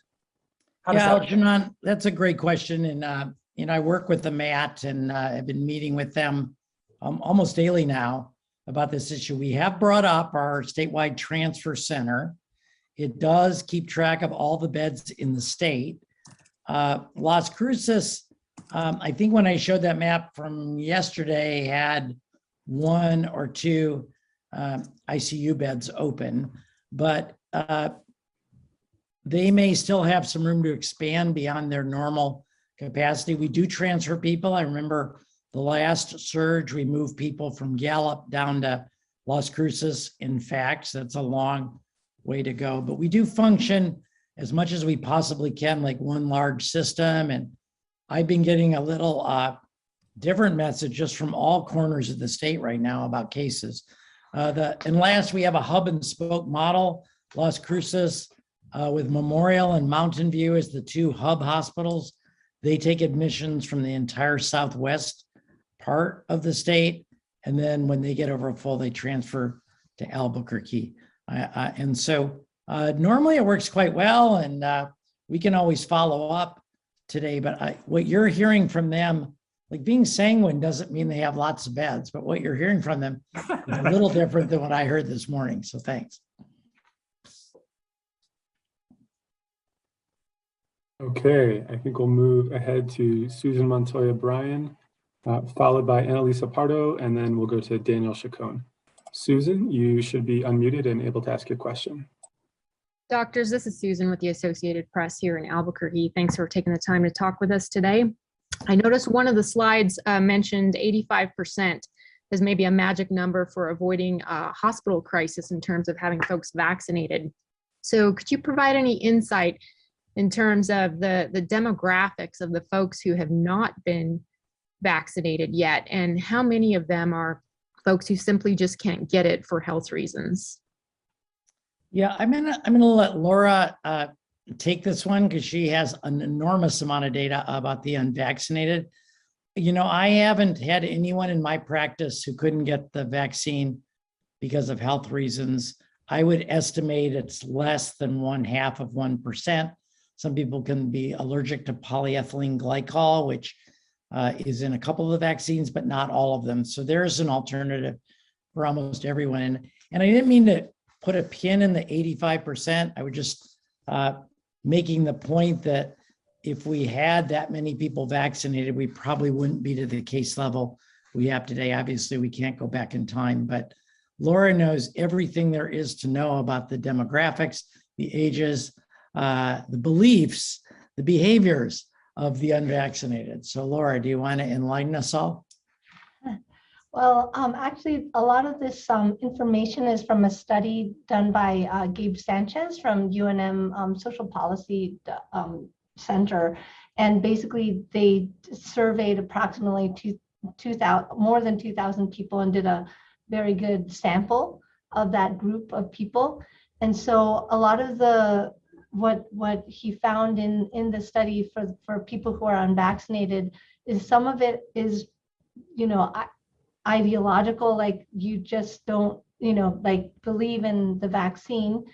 Algernon, that's a great question. And, I work with the MAT and I've been meeting with them almost daily now about this issue. We have brought up our statewide transfer center. It does keep track of all the beds in the state. Las Cruces, I think when I showed that map from yesterday, had 1 or 2 ICU beds open, but they may still have some room to expand beyond their normal capacity. We do transfer people. I remember the last surge, we moved people from Gallup down to Las Cruces. In fact, that's a long way to go, but we do function as much as we possibly can like one large system. And I've been getting a little different message just from all corners of the state right now about cases. And last, we have a hub and spoke model. Las Cruces with Memorial and Mountain View as the 2 hub hospitals. They take admissions from the entire Southwest part of the state. And then when they get over full, they transfer to Albuquerque. And so normally it works quite well, and we can always follow up today, but what you're hearing from them, like being sanguine doesn't mean they have lots of beds, but what you're hearing from them is a little different than what I heard this morning. So thanks. Okay, I think we'll move ahead to Susan Montoya Bryan, followed by Annalisa Pardo, and then we'll go to Daniel Chacon. Susan, you should be unmuted and able to ask your question. Doctors, this is Susan with the Associated Press here in Albuquerque. Thanks for taking the time to talk with us today. I noticed one of the slides mentioned 85% as maybe a magic number for avoiding a hospital crisis in terms of having folks vaccinated. So could you provide any insight in terms of the demographics of the folks who have not been vaccinated yet, and how many of them are folks who simply just can't get it for health reasons? Yeah, I'm gonna let Laura take this one because she has an enormous amount of data about the unvaccinated. I haven't had anyone in my practice who couldn't get the vaccine because of health reasons. I would estimate it's less than 0.5%. Some people can be allergic to polyethylene glycol, which is in a couple of the vaccines, but not all of them. So there's an alternative for almost everyone. And I didn't mean to put a pin in the 85%. I was just making the point that if we had that many people vaccinated, we probably wouldn't be to the case level we have today. Obviously, we can't go back in time, but Laura knows everything there is to know about the demographics, the ages, the beliefs, the behaviors of the unvaccinated. So Laura, do you want to enlighten us all? Well, actually, a lot of this information is from a study done by Gabe Sanchez from UNM Social Policy Center. And basically they surveyed approximately more than 2,000 people and did a very good sample of that group of people. And so a lot of the what he found in the study for people who are unvaccinated is some of it is, you know, ideological, like you just don't, you know, like believe in the vaccine.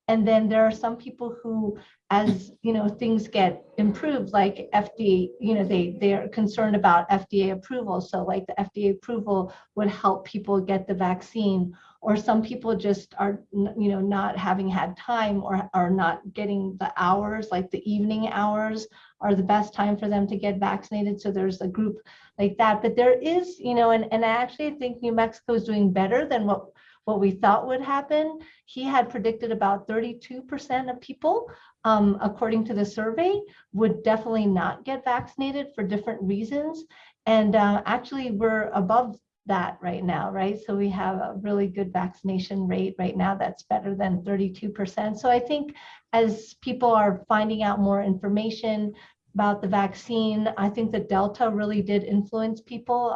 And then there are some people who, as you know, things get improved, like FDA, you know, they are concerned about FDA approval. So like the FDA approval would help people get the vaccine, or some people just are, you know, not having had time or are not getting the hours, like the evening hours are the best time for them to get vaccinated. So there's a group like that. But there is, you know, and I actually think New Mexico is doing better than what we thought would happen. He had predicted about 32% of people, according to the survey, would definitely not get vaccinated for different reasons. And actually we're above that right now, right? So we have a really good vaccination rate right now that's better than 32%. So I think as people are finding out more information about the vaccine, I think the Delta really did influence people.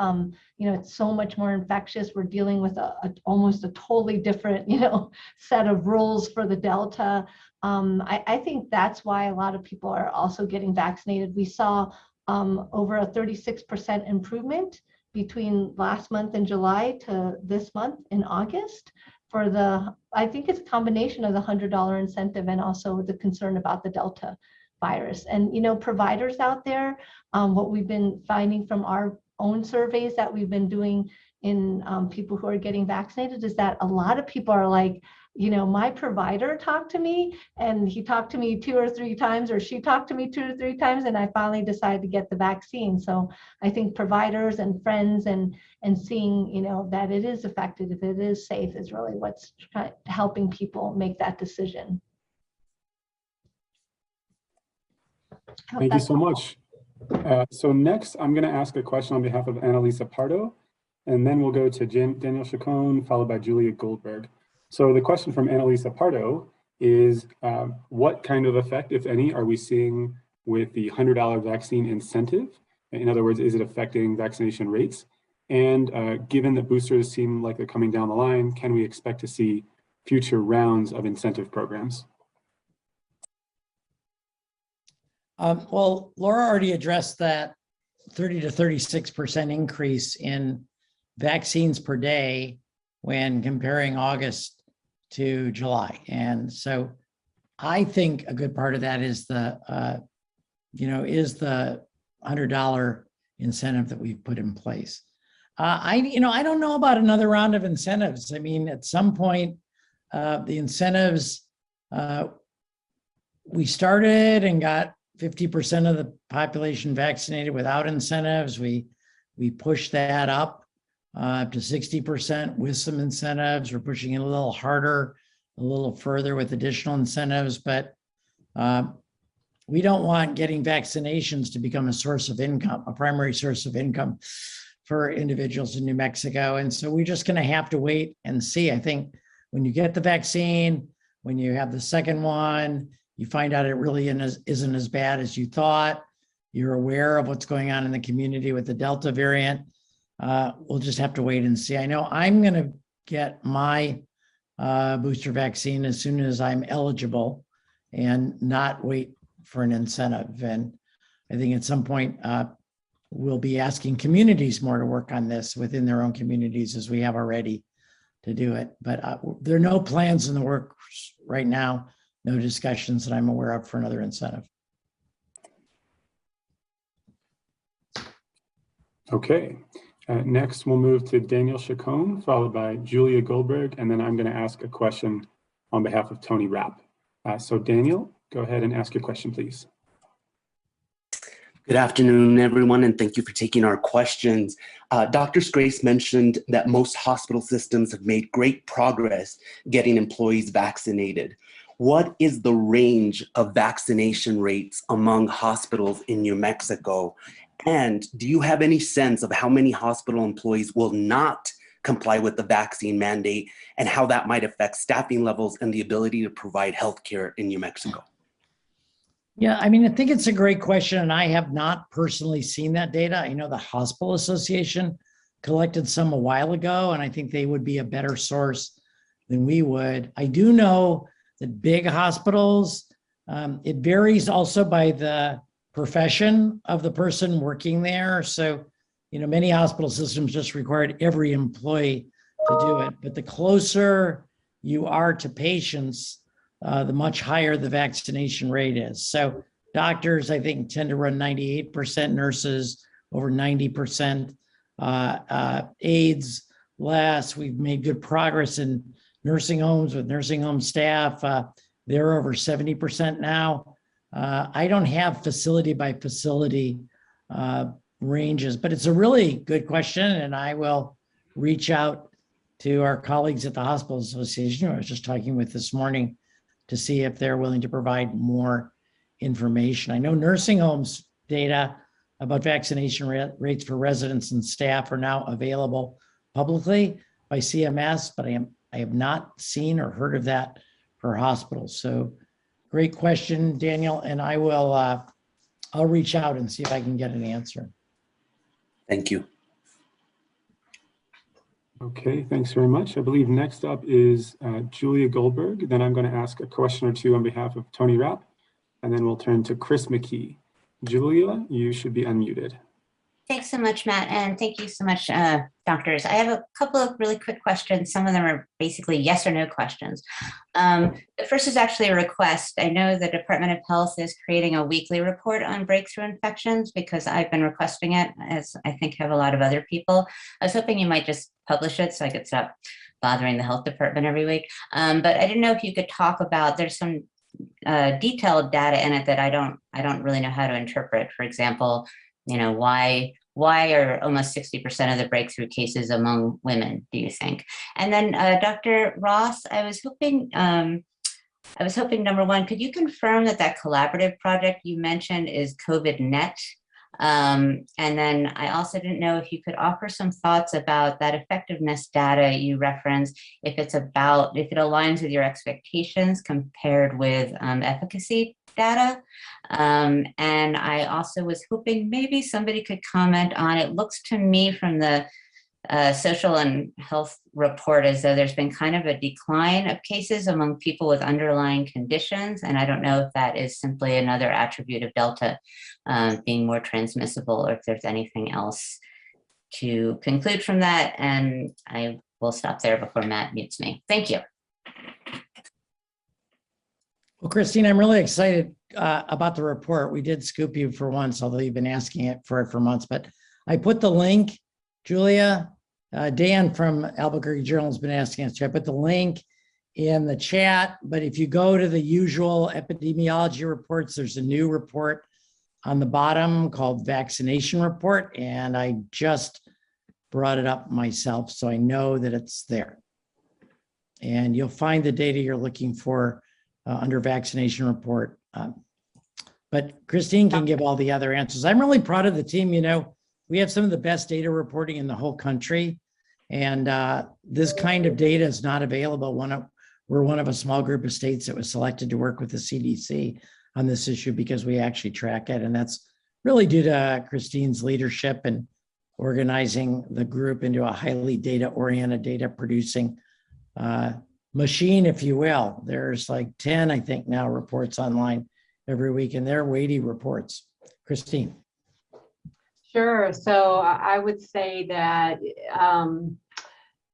You know, it's so much more infectious. We're dealing with almost a totally different, you know, set of rules for the Delta. I think that's why a lot of people are also getting vaccinated. We saw over a 36% improvement between last month in July to this month in August for the, I think it's a combination of the $100 incentive and also the concern about the Delta virus. And, you know, providers out there, what we've been finding from our own surveys that we've been doing in people who are getting vaccinated is that a lot of people are like, you know, my provider talked to me and he talked to me 2 or 3 times, or she talked to me 2 or 3 times, and I finally decided to get the vaccine. So I think providers and friends and seeing, you know, that it is effective, if it is safe, is really what's helping people make that decision. Thank you so much. So next, I'm going to ask a question on behalf of Annalisa Pardo, and then we'll go to Daniel Chacon, followed by Julia Goldberg. So the question from Annalisa Pardo is, what kind of effect, if any, are we seeing with the $100 vaccine incentive? In other words, is it affecting vaccination rates? And given that boosters seem like they're coming down the line, can we expect to see future rounds of incentive programs? Well, Laura already addressed that 30 to 36% increase in vaccines per day when comparing August to July. And so I think a good part of that is the, you know, is the $100 incentive that we've put in place. I don't know about another round of incentives. I mean, at some point, the incentives, we started and got 50% of the population vaccinated without incentives. We pushed that up to 60% with some incentives. We're pushing it a little harder, a little further with additional incentives, but we don't want getting vaccinations to become a source of income, a primary source of income for individuals in New Mexico. And so we're just going to have to wait and see. I think when you get the vaccine, when you have the second one, you find out it really isn't as bad as you thought. You're aware of what's going on in the community with the Delta variant. We'll just have to wait and see. I know I'm going to get my booster vaccine as soon as I'm eligible and not wait for an incentive. And I think at some point, we'll be asking communities more to work on this within their own communities as we have already to do it. But there are no plans in the works right now, no discussions that I'm aware of for another incentive. Okay. Next, we'll move to Daniel Chacon, followed by Julia Goldberg, and then I'm going to ask a question on behalf of Tony Rapp. So Daniel, go ahead and ask your question, please. Good afternoon, everyone, and thank you for taking our questions. Dr. Scrase mentioned that most hospital systems have made great progress getting employees vaccinated. What is the range of vaccination rates among hospitals in New Mexico? And do you have any sense of how many hospital employees will not comply with the vaccine mandate and how that might affect staffing levels and the ability to provide healthcare in New Mexico? Yeah, I mean, I think it's a great question, and I have not personally seen that data. I know the Hospital Association collected some a while ago, and I think they would be a better source than we would. I do know that big hospitals, it varies also by the profession of the person working there. So, many hospital systems just required every employee to do it, but the closer you are to patients, the much higher the vaccination rate is. So doctors, I think, tend to run 98%, nurses over 90%, aides less. We've made good progress in nursing homes with nursing home staff. They're over 70% now. I don't have facility by facility ranges, but it's a really good question, and I will reach out to our colleagues at the Hospital Association, who I was just talking with this morning, to see if they're willing to provide more information. I know nursing homes data about vaccination rates for residents and staff are now available publicly by CMS, but I have not seen or heard of that for hospitals. So great question, Daniel, and I'll reach out and see if I can get an answer. Thank you. Okay, thanks very much. I believe next up is Julia Goldberg. Then I'm going to ask a question or two on behalf of Tony Rapp, and then we'll turn to Chris McKee. Julia, you should be unmuted. Thanks so much, Matt, and thank you so much, doctors. I have a couple of really quick questions. Some of them are basically yes or no questions. The first is actually a request. I know the Department of Health is creating a weekly report on breakthrough infections because I've been requesting it, as I think have a lot of other people. I was hoping you might just publish it so I could stop bothering the health department every week. But I didn't know if you could talk about, there's some detailed data in it that I don't really know how to interpret. For example, why are almost 60% of the breakthrough cases among women, do you think? And then Dr. Ross, I was hoping, number one, could you confirm that collaborative project you mentioned is COVID-net? And then I also didn't know if you could offer some thoughts about that effectiveness data you referenced, if it aligns with your expectations compared with efficacy data. And I also was hoping maybe somebody could comment on, it looks to me from the social and health report as though there's been kind of a decline of cases among people with underlying conditions. And I don't know if that is simply another attribute of Delta being more transmissible, or if there's anything else to conclude from that. And I will stop there before Matt mutes me. Thank you. Well, Christine, I'm really excited about the report. We did scoop you for once, although you've been asking it for months, but I put the link, Julia, Dan from Albuquerque Journal has been asking us to. I put the link in the chat, but if you go to the usual epidemiology reports, there's a new report on the bottom called Vaccination Report, and I just brought it up myself, so I know that it's there. And you'll find the data you're looking for under Vaccination Report. But Christine can give all the other answers. I'm really proud of the team. We have some of the best data reporting in the whole country. And this kind of data is not available. We're one of a small group of states that was selected to work with the CDC on this issue because we actually track it. And that's really due to Christine's leadership and organizing the group into a highly data-oriented, data-producing machine, if you will. There's like 10, I think now, reports online every week, and they're weighty reports. Christine. Sure. So I would say that,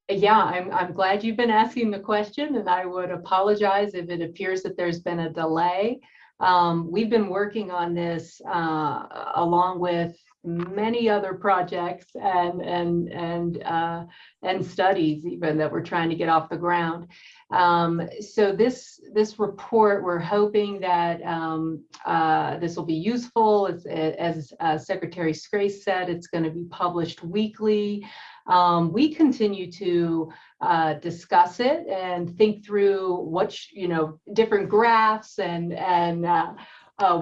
yeah, I'm glad you've been asking the question, and I would apologize if it appears that there's been a delay. We've been working on this along with many other projects and studies even that we're trying to get off the ground. So this report, we're hoping that this will be useful. As Secretary Scrase said, it's going to be published weekly. We continue to discuss it and think through what, different graphs and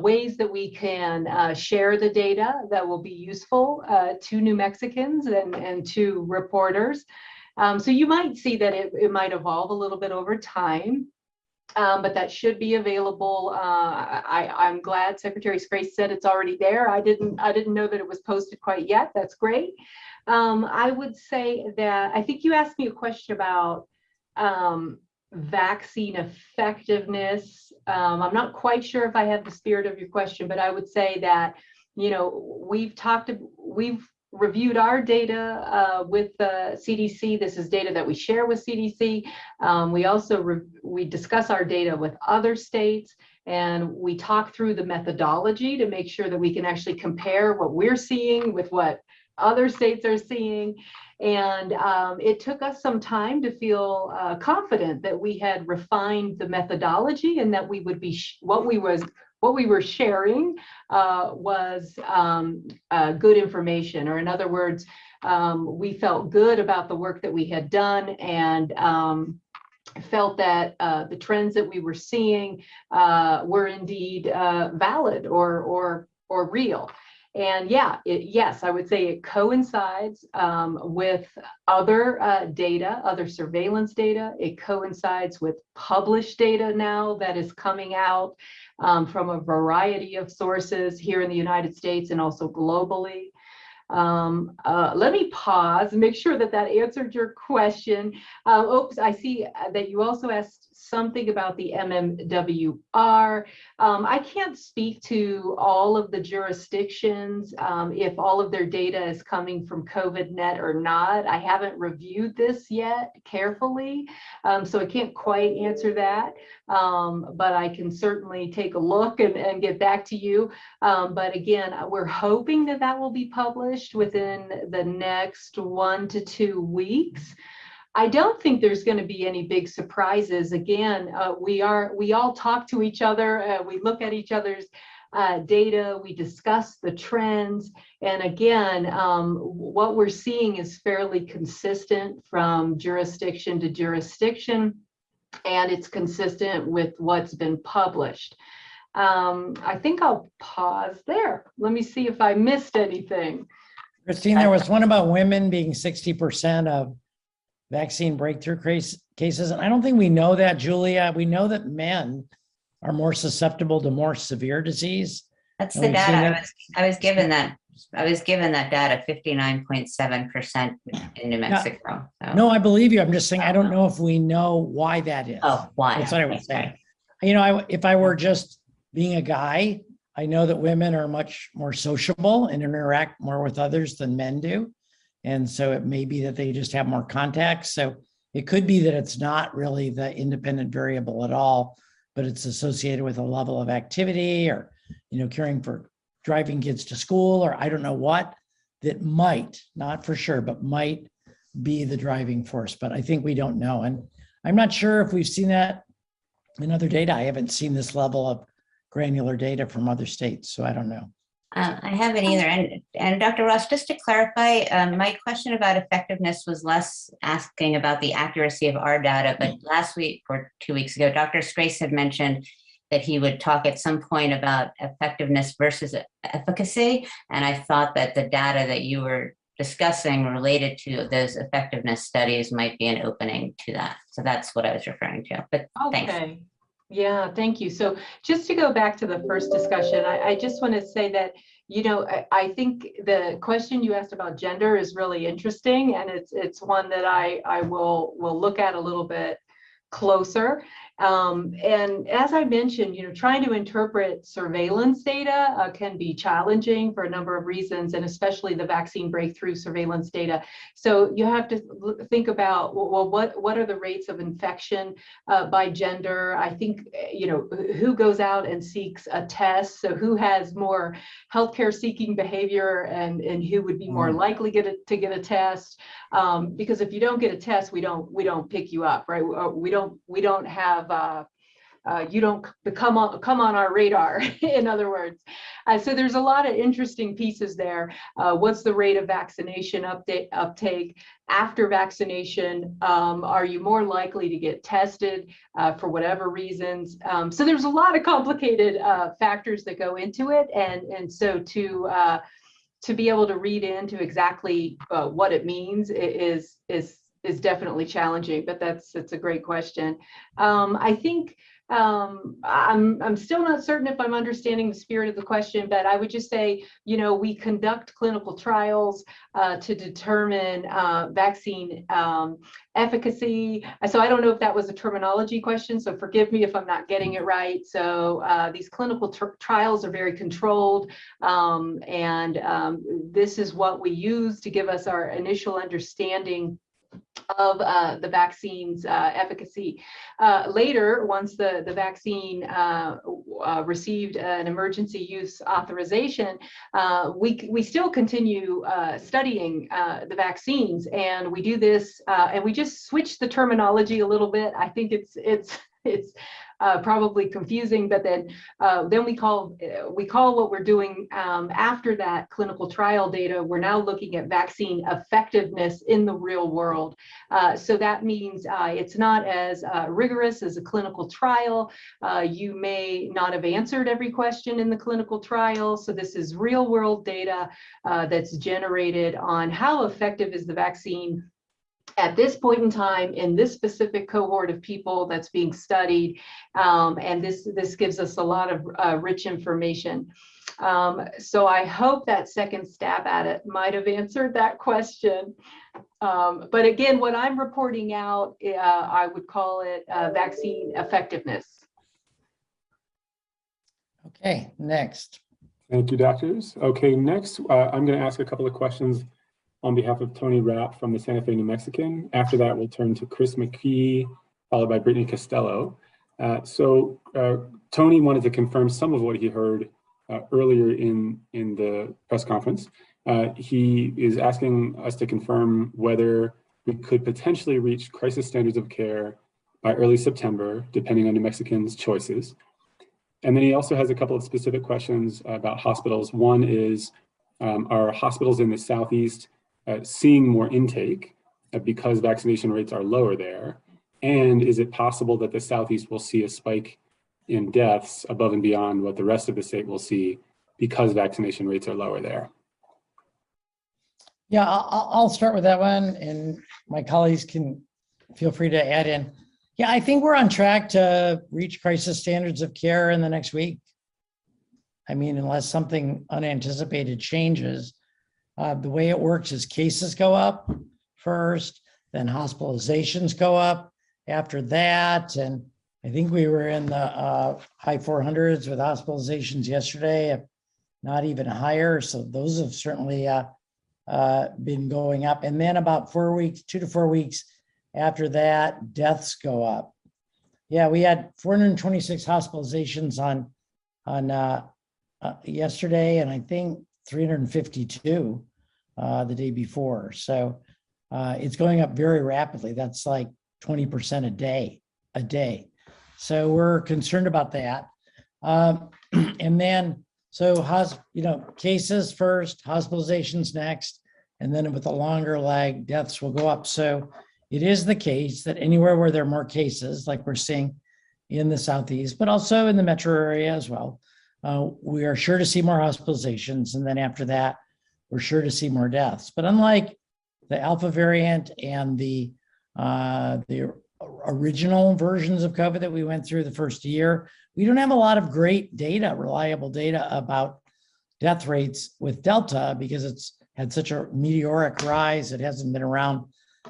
ways that we can share the data that will be useful to New Mexicans and to reporters. So you might see that it might evolve a little bit over time. but that should be available. I'm glad Secretary Scrase said it's already there. I didn't know that it was posted quite yet. That's great. I would say that I think you asked me a question about vaccine effectiveness. I'm not quite sure if I have the spirit of your question, but I would say that, you know, we've reviewed our data with the CDC. This is data that we share with CDC. We also we discuss our data with other states, and we talk through the methodology to make sure that we can actually compare what we're seeing with what other states are seeing. And it took us some time to feel confident that we had refined the methodology and that we would be what we were sharing was good information, or in other words, we felt good about the work that we had done, and felt that the trends that we were seeing were indeed valid or real. And yeah, yes, I would say it coincides with other data, other surveillance data. It coincides with published data now that is coming out from a variety of sources here in the United States and also globally. Let me pause and make sure that answered your question. Oops, I see that you also asked something about the MMWR. I can't speak to all of the jurisdictions, if all of their data is coming from COVID-19 or not. I haven't reviewed this yet carefully, so I can't quite answer that, but I can certainly take a look and get back to you. But again, we're hoping that will be published within the next 1 to 2 weeks. I don't think there's going to be any big surprises. Again, we all talk to each other. We look at each other's data. We discuss the trends. And again, what we're seeing is fairly consistent from jurisdiction to jurisdiction, and it's consistent with what's been published. I think I'll pause there. Let me see if I missed anything. Christine, there was one about women being 60% of vaccine breakthrough cases. And I don't think we know that, Julia. We know that men are more susceptible to more severe disease. That's the data. I was given that. I was given that data, 59.7% in New Mexico. So. No, I believe you. I'm just saying, I don't know if we know why that is. Oh, why? That's what I would say. You know, if I were just being a guy, I know that women are much more sociable and interact more with others than men do. And so it may be that they just have more contacts. So it could be that it's not really the independent variable at all, but it's associated with a level of activity or, you know, caring for driving kids to school, or I don't know what, that might, not for sure, but might be the driving force. But I think we don't know. And I'm not sure if we've seen that in other data. I haven't seen this level of granular data from other states, so I don't know. I haven't either. And Dr. Ross, just to clarify, my question about effectiveness was less asking about the accuracy of our data, but last week or 2 weeks ago, Dr. Scrase had mentioned that he would talk at some point about effectiveness versus efficacy. And I thought that the data that you were discussing related to those effectiveness studies might be an opening to that. So that's what I was referring to, but okay. Thanks. Yeah, thank you. So just to go back to the first discussion, I just want to say that, you know, I think the question you asked about gender is really interesting, and it's one that I will look at a little bit closer. And as I mentioned, you know, trying to interpret surveillance data can be challenging for a number of reasons, and especially the vaccine breakthrough surveillance data. So you have to think about, well, what are the rates of infection by gender? I think, you know, who goes out and seeks a test? So who has more healthcare seeking behavior, and who would be more likely to get a test? Because if you don't get a test, we don't pick you up, right? We don't have you don't come on our radar, in other words. So there's a lot of interesting pieces there. What's the rate of vaccination uptake after vaccination? Are you more likely to get tested for whatever reasons? So there's a lot of complicated factors that go into it, and so to be able to read into exactly what it means is definitely challenging, but it's a great question. I think I'm still not certain if I'm understanding the spirit of the question, but I would just say, we conduct clinical trials to determine vaccine efficacy. So I don't know if that was a terminology question, so forgive me if I'm not getting it right. So these clinical trials are very controlled, and this is what we use to give us our initial understanding of the vaccine's efficacy. Later, once the vaccine received an emergency use authorization, we still continue studying the vaccines, and we do this, and we just switch the terminology a little bit. I think it's probably confusing, but then we call what we're doing after that clinical trial data. We're now looking at vaccine effectiveness in the real world. So that means it's not as rigorous as a clinical trial. You may not have answered every question in the clinical trial. So this is real world data that's generated on how effective is the vaccine at this point in time in this specific cohort of people that's being studied. And this gives us a lot of rich information. So I hope that second stab at it might have answered that question. But again, what I'm reporting out, I would call it vaccine effectiveness. Okay, next. Thank you, doctors. Okay, next, I'm going to ask a couple of questions on behalf of Tony Rapp from the Santa Fe New Mexican. After that, we'll turn to Chris McKee, followed by Brittany Costello. So Tony wanted to confirm some of what he heard earlier in the press conference. He is asking us to confirm whether we could potentially reach crisis standards of care by early September, depending on New Mexicans' choices. And then he also has a couple of specific questions about hospitals. One is, are hospitals in the Southeast seeing more intake because vaccination rates are lower there? And is it possible that the Southeast will see a spike in deaths above and beyond what the rest of the state will see because vaccination rates are lower there? Yeah, I'll start with that one, and my colleagues can feel free to add in. Yeah, I think we're on track to reach crisis standards of care in the next week. I mean, unless something unanticipated changes. The way it works is cases go up first, then hospitalizations go up after that. And I think we were in the high 400s with hospitalizations yesterday, not even higher. So those have certainly been going up. And then about 4 weeks, 2 to 4 weeks after that, deaths go up. Yeah, we had 426 hospitalizations on yesterday, and I think 352 the day before. So it's going up very rapidly. That's like 20% a day. So we're concerned about that. And then, so cases first, hospitalizations next, and then with a longer lag, deaths will go up. So it is the case that anywhere where there are more cases, like we're seeing in the Southeast, but also in the metro area as well, we are sure to see more hospitalizations. And then after that, we're sure to see more deaths. But unlike the Alpha variant and the original versions of COVID that we went through the first year, we don't have a lot of great data, reliable data about death rates with Delta because it's had such a meteoric rise. It hasn't been around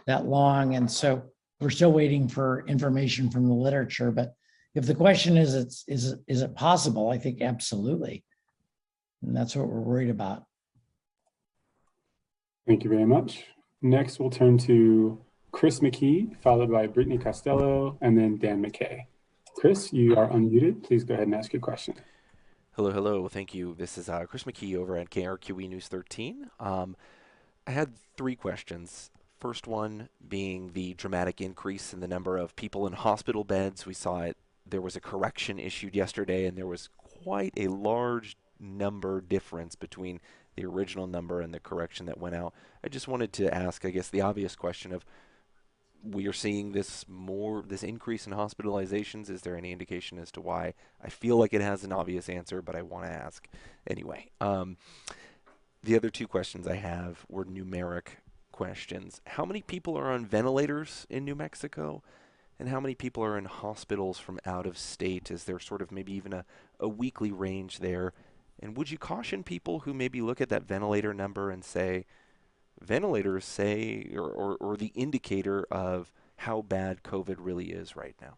that long. And so we're still waiting for information from the literature. But if the question is it possible? I think absolutely. And that's what we're worried about. Thank you very much. Next, we'll turn to Chris McKee, followed by Brittany Costello, and then Dan McKay. Chris, you are unmuted. Please go ahead and ask your question. Hello. Thank you. This is Chris McKee over at KRQE News 13. I had 3 questions. First one being the dramatic increase in the number of people in hospital beds. We saw it. There was a correction issued yesterday, and there was quite a large number difference between the original number and the correction that went out. I just wanted to ask, I guess, the obvious question of, we are seeing this increase in hospitalizations. Is there any indication as to why? I feel like it has an obvious answer, but I want to ask anyway. The other 2 questions I have were numeric questions. How many people are on ventilators in New Mexico? And how many people are in hospitals from out of state? Is there sort of maybe even a weekly range there? And would you caution people who maybe look at that ventilator number and say, ventilators say, or the indicator of how bad COVID really is right now?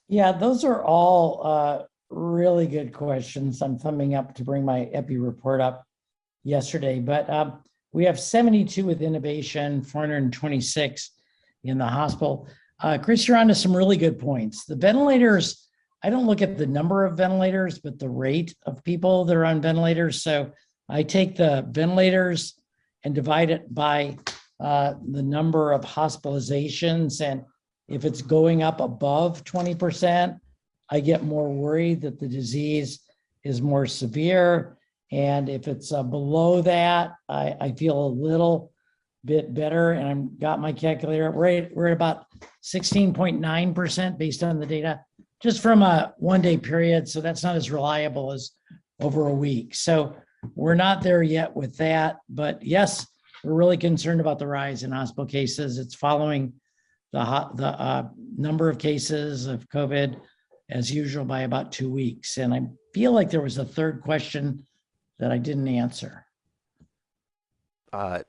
Yeah, those are all really good questions. I'm thumbing up to bring my EPI report up yesterday, but we have 72 with intubation, 426 in the hospital. Chris, you're on to some really good points. The ventilators, I don't look at the number of ventilators, but the rate of people that are on ventilators. So I take the ventilators and divide it by the number of hospitalizations. And if it's going up above 20%, I get more worried that the disease is more severe. And if it's below that, I feel a little bit better. And I've got my calculator. We're at about 16.9% based on the data, just from a 1 day period. So that's not as reliable as over a week. So we're not there yet with that. But yes, we're really concerned about the rise in hospital cases. It's following the number of cases of COVID as usual by about 2 weeks. And I feel like there was a third question that I didn't answer.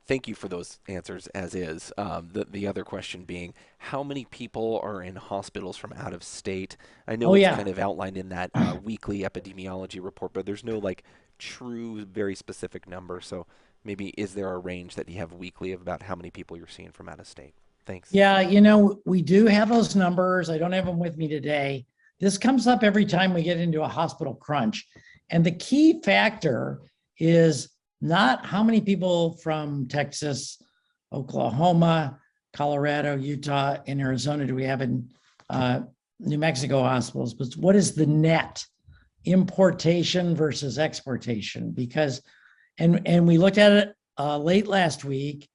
Thank you for those answers as is. The other question being, how many people are in hospitals from out of state? I know it's kind of outlined in that weekly epidemiology report, but there's no like true, very specific number. So maybe is there a range that you have weekly of about how many people you're seeing from out of state? Thanks. Yeah, we do have those numbers. I don't have them with me today. This comes up every time we get into a hospital crunch. And the key factor is not how many people from Texas, Oklahoma, Colorado, Utah, and Arizona do we have in New Mexico hospitals, but what is the net importation versus exportation? Because, and we looked at it late last week,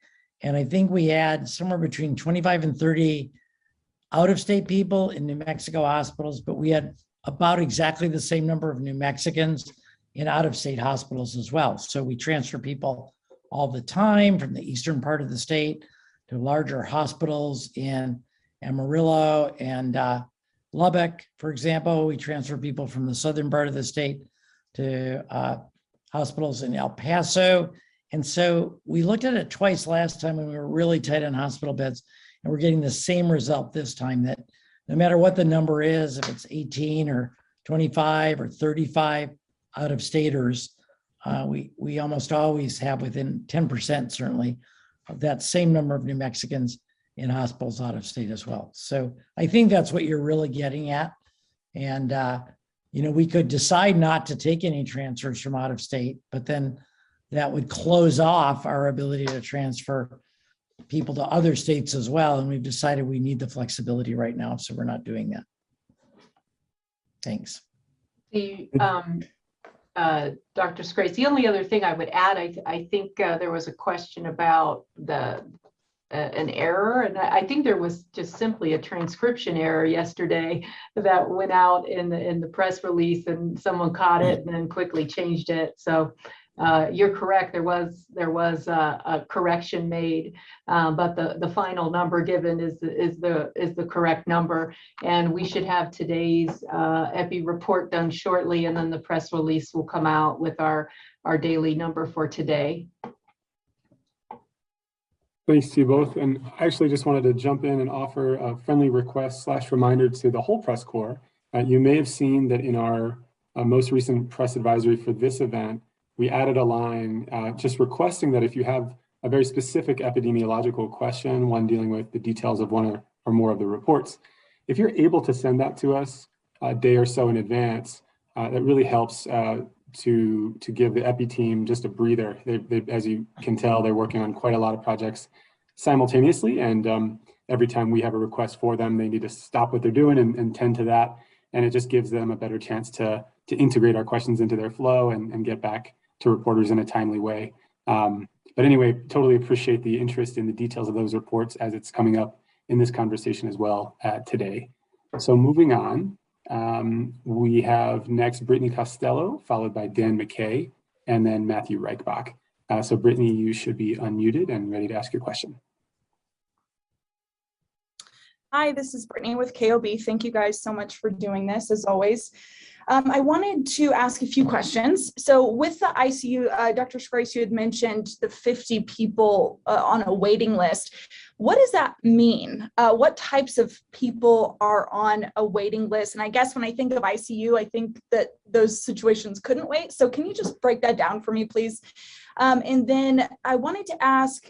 and I think we had somewhere between 25 and 30 out-of-state people in New Mexico hospitals, but we had about exactly the same number of New Mexicans in out-of-state hospitals as well. So we transfer people all the time from the eastern part of the state to larger hospitals in Amarillo and Lubbock, for example. We transfer people from the southern part of the state to hospitals in El Paso. And so we looked at it twice last time when we were really tight on hospital beds, and we're getting the same result this time, that no matter what the number is, if it's 18 or 25 or 35 out-of-staters, we almost always have within 10% certainly of that same number of New Mexicans in hospitals out of state as well. So I think that's what you're really getting at. And, we could decide not to take any transfers from out of state, but then that would close off our ability to transfer people to other states as well. And we've decided we need the flexibility right now, so we're not doing that. Thanks. Dr. Scrase, the only other thing I would add, I think there was a question about an error, and I think there was just simply a transcription error yesterday that went out in the press release, and someone caught it and then quickly changed it. So you're correct. There was a correction made, but the final number given is the correct number, and we should have today's EPI report done shortly, and then the press release will come out with our daily number for today. Thanks to you both. And I actually just wanted to jump in and offer a friendly request / reminder to the whole press corps. You may have seen that in our most recent press advisory for this event, we added a line just requesting that if you have a very specific epidemiological question, one dealing with the details of one or more of the reports, if you're able to send that to us a day or so in advance, that really helps to give the EPI team just a breather. They, as you can tell, they're working on quite a lot of projects simultaneously, and every time we have a request for them, they need to stop what they're doing and tend to that, and it just gives them a better chance to integrate our questions into their flow and get back to reporters in a timely way. But anyway, totally appreciate the interest in the details of those reports as it's coming up in this conversation as well today. So moving on, we have next Brittany Costello, followed by Dan McKay, and then Matthew Reichbach. So Brittany, you should be unmuted and ready to ask your question. Hi, this is Brittany with KOB. Thank you guys so much for doing this, as always. I wanted to ask a few questions. So with the ICU, Dr. Scrase, you had mentioned the 50 people on a waiting list. What does that mean? What types of people are on a waiting list? And I guess when I think of ICU, I think that those situations couldn't wait. So can you just break that down for me, please? And then I wanted to ask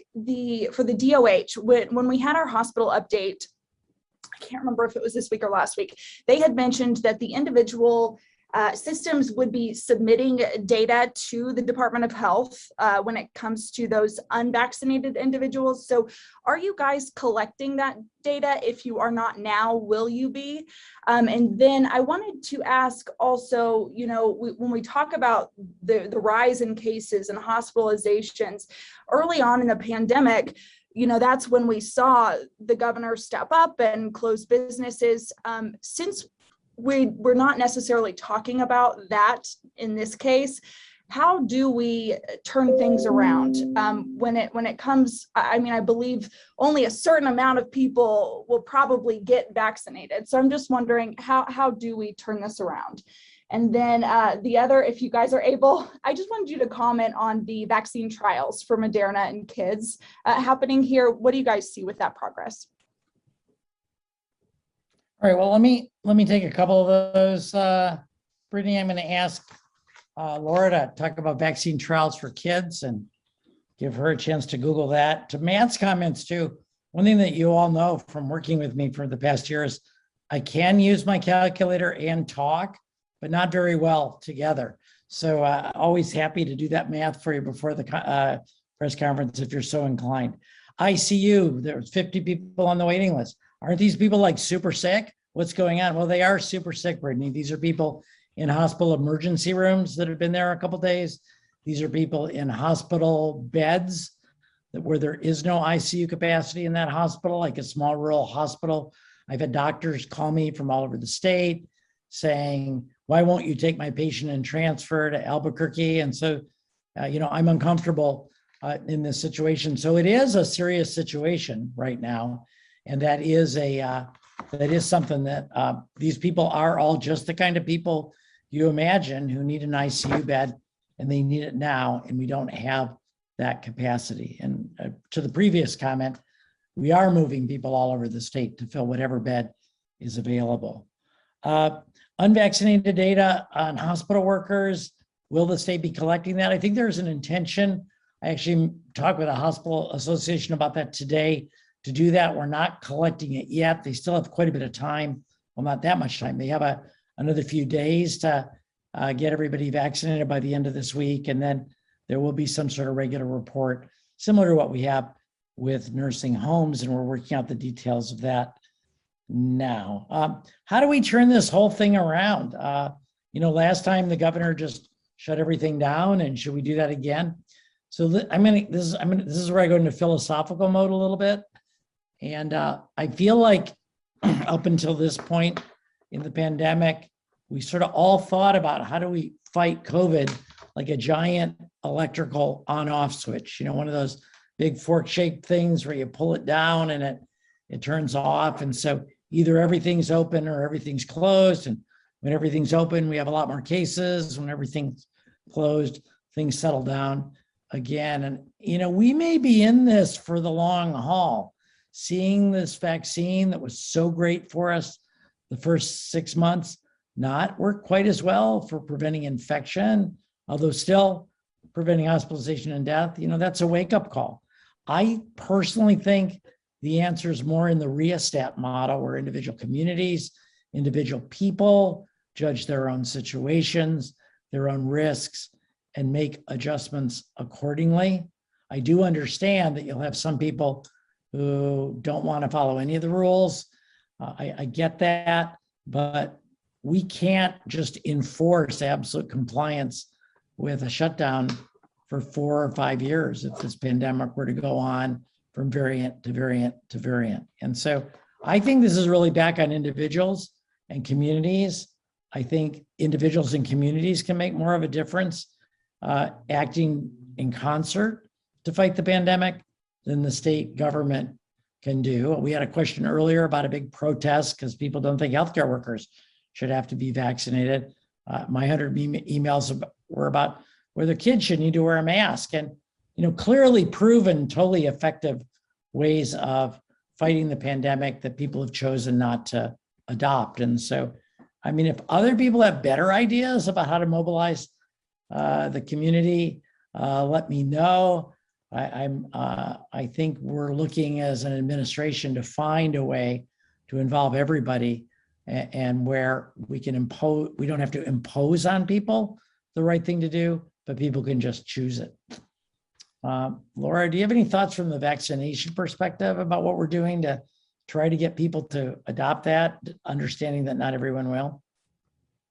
for the DOH, when we had our hospital update, I can't remember if it was this week or last week, they had mentioned that the individual systems would be submitting data to the Department of Health when it comes to those unvaccinated individuals. So are you guys collecting that data? If you are not now, will you be? And then I wanted to ask also, you know, when we talk about the rise in cases and hospitalizations early on in the pandemic, you know, that's when we saw the governor step up and close businesses. Since we're not necessarily talking about that in this case, how do we turn things around when it comes? I mean, I believe only a certain amount of people will probably get vaccinated. So I'm just wondering, how do we turn this around? And then the other, if you guys are able, I just wanted you to comment on the vaccine trials for Moderna and kids happening here. What do you guys see with that progress? All right, well, let me take a couple of those. Brittany, I'm going to ask Laura to talk about vaccine trials for kids and give her a chance to Google that. To Matt's comments too, one thing that you all know from working with me for the past year is I can use my calculator and talk, but not very well together. So always happy to do that math for you before the press conference if you're so inclined. ICU, there's 50 people on the waiting list. Aren't these people like super sick? What's going on? Well, they are super sick, Brittany. These are people in hospital emergency rooms that have been there a couple of days. These are people in hospital beds where there is no ICU capacity in that hospital, like a small rural hospital. I've had doctors call me from all over the state saying, why won't you take my patient and transfer to Albuquerque? And so, you know, I'm uncomfortable in this situation. So it is a serious situation right now. And that is something that these people are all just the kind of people you imagine who need an ICU bed, and they need it now, and we don't have that capacity. And to the previous comment, we are moving people all over the state to fill whatever bed is available. Unvaccinated data on hospital workers, will the state be collecting that? I think there's an intention. I actually talked with a hospital association about that today. To do that, we're not collecting it yet. They still have quite a bit of time. Well, not that much time. They have another few days to get everybody vaccinated by the end of this week. And then there will be some sort of regular report similar to what we have with nursing homes. And we're working out the details of that now. How do we turn this whole thing around? You know, last time the governor just shut everything down, and should we do that again? So this is where I go into philosophical mode a little bit. And I feel like up until this point in the pandemic, we sort of all thought about how do we fight COVID like a giant electrical on-off switch, you know, one of those big fork-shaped things where you pull it down and it turns off. And so either everything's open or everything's closed. And when everything's open, we have a lot more cases. When everything's closed, things settle down again. And, you know, we may be in this for the long haul. Seeing this vaccine that was so great for us the first 6 months not work quite as well for preventing infection, although still preventing hospitalization and death, you know, that's a wake-up call. I personally think the answer is more in the rheostat model, where individual communities, individual people judge their own situations, their own risks, and make adjustments accordingly. I do understand that you'll have some people who don't want to follow any of the rules. I get that, but we can't just enforce absolute compliance with a shutdown for 4 or 5 years if this pandemic were to go on from variant to variant to variant. And so I think this is really back on individuals and communities. I think individuals and communities can make more of a difference, acting in concert to fight the pandemic than the state government can do. We had a question earlier about a big protest because people don't think healthcare workers should have to be vaccinated. My 100 emails were about whether kids should need to wear a mask, and clearly proven totally effective ways of fighting the pandemic that people have chosen not to adopt. And so, I mean, if other people have better ideas about how to mobilize the community, let me know. I think we're looking as an administration to find a way to involve everybody, and where we can impose, we don't have to impose on people the right thing to do, but people can just choose it. Laura, do you have any thoughts from the vaccination perspective about what we're doing to try to get people to adopt that, understanding that not everyone will?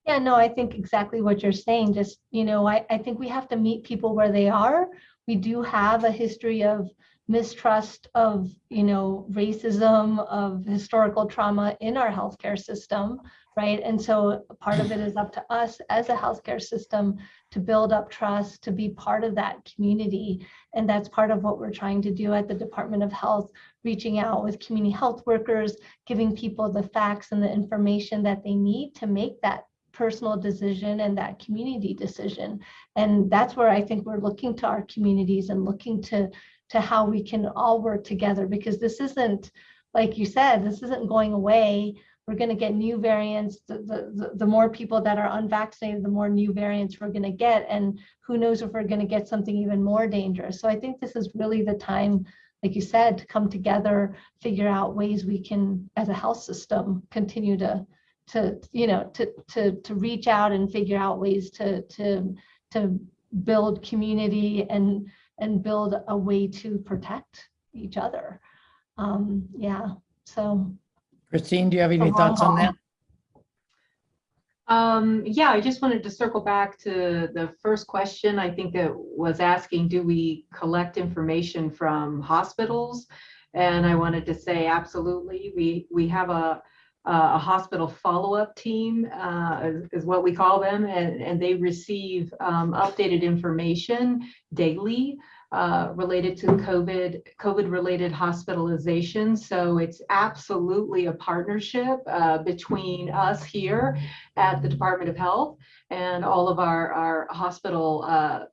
Yeah, no, I think exactly what you're saying. Just, I think we have to meet people where they are. We do have a history of mistrust, of, racism, of historical trauma in our healthcare system, right? And so part of it is up to us as a healthcare system to build up trust, to be part of that community. And that's part of what we're trying to do at the Department of Health, reaching out with community health workers, giving people the facts and the information that they need to make that personal decision and that community decision. And that's where I think we're looking to our communities and looking to how we can all work together, because this isn't, like you said, this isn't going away. We're going to get new variants. The more people that are unvaccinated, the more new variants we're going to get. And who knows if we're going to get something even more dangerous. So I think this is really the time, like you said, to come together, figure out ways we can, as a health system, continue to reach out and figure out ways to build community and build a way to protect each other. So. Christine, do you have any thoughts on that? Yeah, I just wanted to circle back to the first question. I think it was asking, do we collect information from hospitals? And I wanted to say, absolutely. We have a hospital follow-up team, is what we call them, and they receive updated information daily related to COVID-related hospitalization. So it's absolutely a partnership between us here at the Department of Health and all of our hospital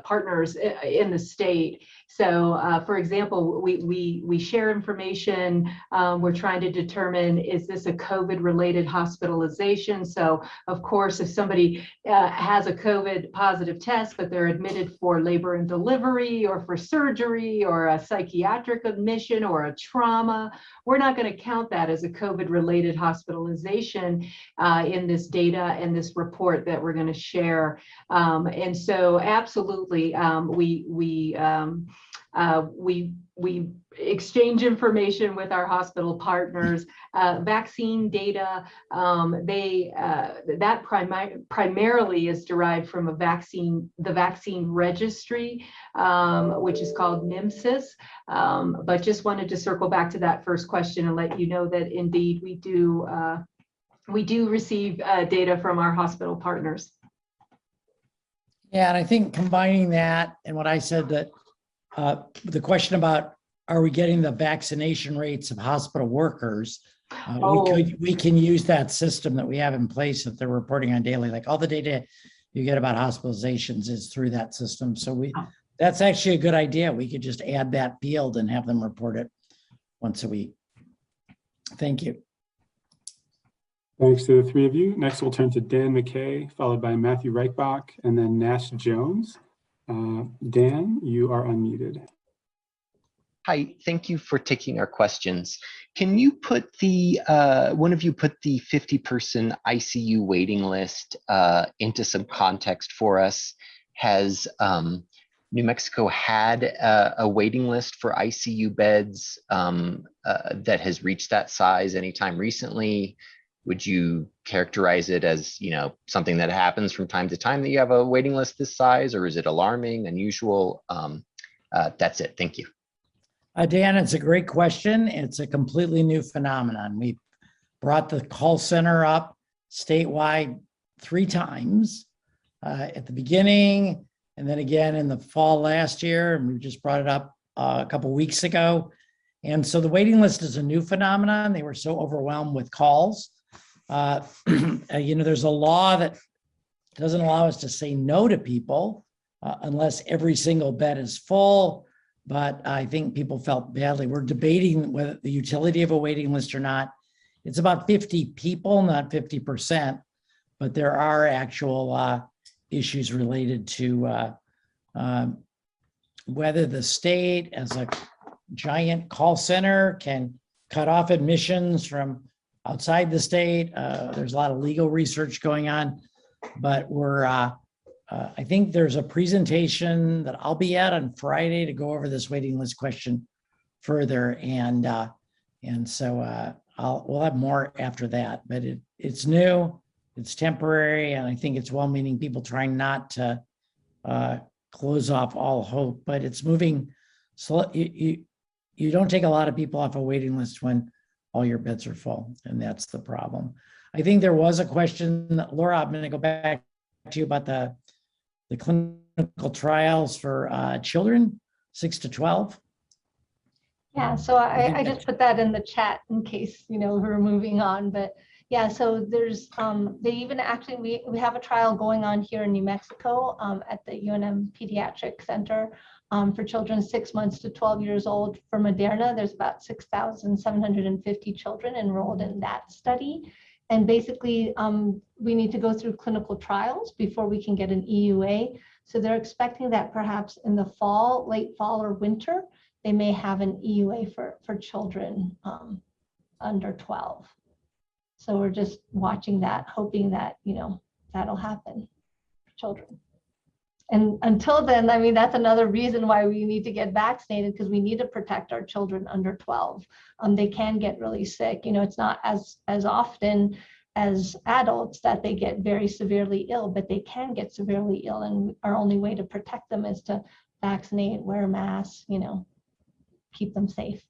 partners in the state. So for example, we share information. We're trying to determine, is this a COVID-related hospitalization? So of course, if somebody has a COVID positive test, but they're admitted for labor and delivery or for surgery or a psychiatric admission or a trauma, we're not going to count that as a COVID-related hospitalization in this data and this report that we're going to share. And so absolutely, we exchange information with our hospital partners. Vaccine data, that primarily is derived from the vaccine registry, which is called NIMSIS. But just wanted to circle back to that first question and let you know that indeed we do receive data from our hospital partners. Yeah, and I think combining that and what I said, that the question about, are we getting the vaccination rates of hospital workers? We can use that system that we have in place that they're reporting on daily. Like all the data you get about hospitalizations is through that system. So that's actually a good idea. We could just add that field and have them report it once a week. Thank you. Thanks to the three of you. Next, we'll turn to Dan McKay, followed by Matthew Reichbach, and then Nash Jones. Dan, you are unmuted. Hi, thank you for taking our questions. Can you put the, one of you put the 50-person ICU waiting list into some context for us? Has New Mexico had a waiting list for ICU beds that has reached that size anytime recently? Would you characterize it as, something that happens from time to time that you have a waiting list this size, or is it alarming, unusual? That's it. Thank you. Dan, it's a great question. It's a completely new phenomenon. We brought the call center up statewide 3 times. At the beginning, and then again in the fall last year, and we just brought it up a couple weeks ago. And so the waiting list is a new phenomenon. They were so overwhelmed with calls. There's a law that doesn't allow us to say no to people unless every single bed is full. But I think people felt badly. We're debating whether the utility of a waiting list or not. It's about 50 people, not 50%, but there are actual issues related to whether the state as a giant call center can cut off admissions from outside the state. There's a lot of legal research going on, but I think there's a presentation that I'll be at on Friday to go over this waiting list question further. And so we'll have more after that, but it's new, it's temporary, and I think it's well-meaning people trying not to close off all hope, but it's moving slow. You don't take a lot of people off a waiting list when all your beds are full, and that's the problem. I think there was a question, Laura, I'm going to go back to you about the clinical trials for children 6 to 12. Yeah, so I just put that in the chat in case, we're moving on, but yeah, so there's, they even actually, we have a trial going on here in New Mexico at the UNM Pediatric Center for children 6 months to 12 years old. For Moderna, there's about 6,750 children enrolled in that study. And basically, we need to go through clinical trials before we can get an EUA. So they're expecting that perhaps in the fall, late fall or winter, they may have an EUA for children under 12. So we're just watching that, hoping that, that'll happen for children. And until then, I mean, that's another reason why we need to get vaccinated, because we need to protect our children under 12. They can get really sick. It's not as often as adults that they get very severely ill, but they can get severely ill. And our only way to protect them is to vaccinate, wear masks, keep them safe.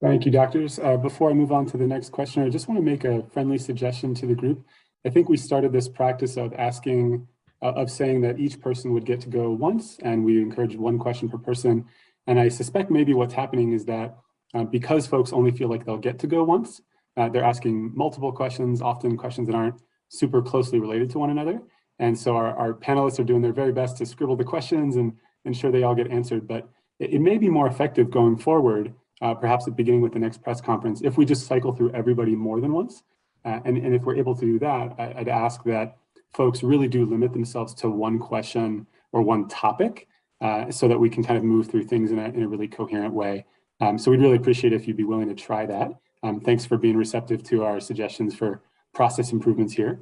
Thank you, doctors. Before I move on to the next question, I just want to make a friendly suggestion to the group. I think we started this practice of saying that each person would get to go once, and we encourage one question per person. And I suspect maybe what's happening is that because folks only feel like they'll get to go once, they're asking multiple questions, often questions that aren't super closely related to one another. And so our panelists are doing their very best to scribble the questions and ensure they all get answered. But it may be more effective going forward, perhaps at beginning with the next press conference, if we just cycle through everybody more than once. And if we're able to do that, I'd ask that folks really do limit themselves to one question or one topic so that we can kind of move through things in a really coherent way. So we'd really appreciate if you'd be willing to try that. Thanks for being receptive to our suggestions for process improvements here.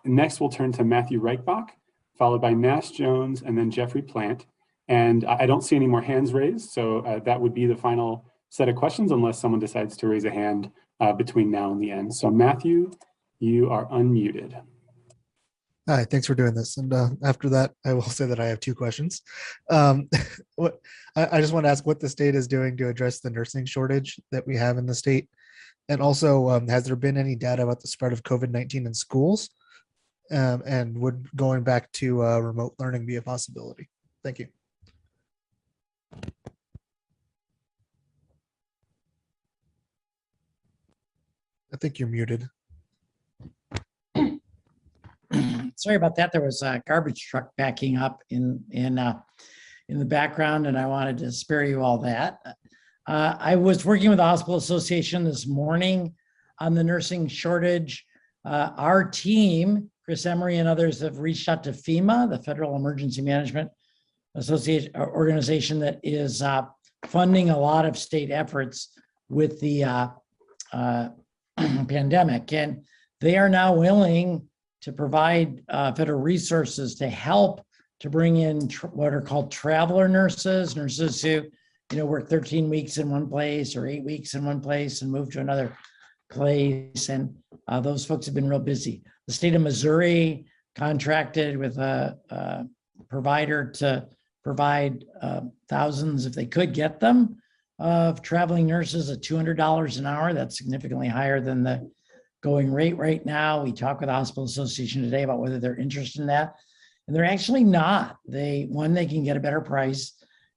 Next, we'll turn to Matthew Reichbach, followed by Nash Jones, and then Jeffrey Plant. And I don't see any more hands raised, so that would be the final set of questions unless someone decides to raise a hand between now and the end. So Matthew, you are unmuted. Hi, thanks for doing this. And after that, I will say that I have two questions. I just want to ask what the state is doing to address the nursing shortage that we have in the state. And also, has there been any data about the spread of COVID-19 in schools? And would going back to remote learning be a possibility? Thank you. I think you're muted. Sorry about that. There was a garbage truck backing up in the background, and I wanted to spare you all that. I was working with the Hospital Association this morning on the nursing shortage. Our team, Chris Emery and others, have reached out to FEMA, the Federal Emergency Management Association organization that is funding a lot of state efforts with the pandemic, and they are now willing to provide federal resources to help to bring in what are called traveler nurses, nurses who, work 13 weeks in one place or 8 weeks in one place and move to another place. And those folks have been real busy. The state of Missouri contracted with a provider to provide thousands, if they could get them, of traveling nurses at $200 an hour. That's significantly higher than the going rate right now. We talked with the Hospital Association today about whether they're interested in that. And they're actually not. They can get a better price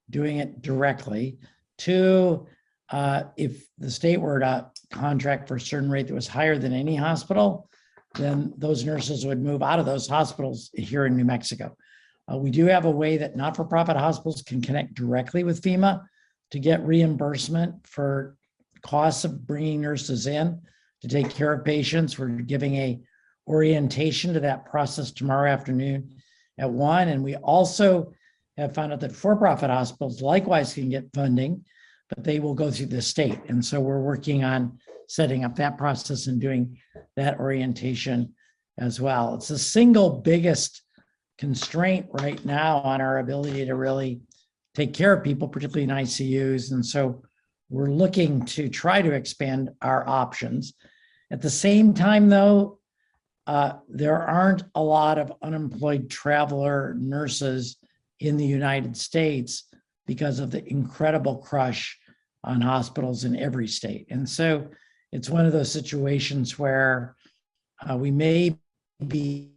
doing it directly. Two, if the state were to contract for a certain rate that was higher than any hospital, then those nurses would move out of those hospitals here in New Mexico. We do have a way that not-for-profit hospitals can connect directly with FEMA to get reimbursement for costs of bringing nurses in to take care of patients. We're giving a orientation to that process tomorrow afternoon at 1. And we also have found out that for-profit hospitals likewise can get funding, but they will go through the state. And so we're working on setting up that process and doing that orientation as well. It's the single biggest constraint right now on our ability to really take care of people, particularly in ICUs. And so we're looking to try to expand our options. At the same time, though, there aren't a lot of unemployed traveler nurses in the United States because of the incredible crush on hospitals in every state. And so it's one of those situations where we may be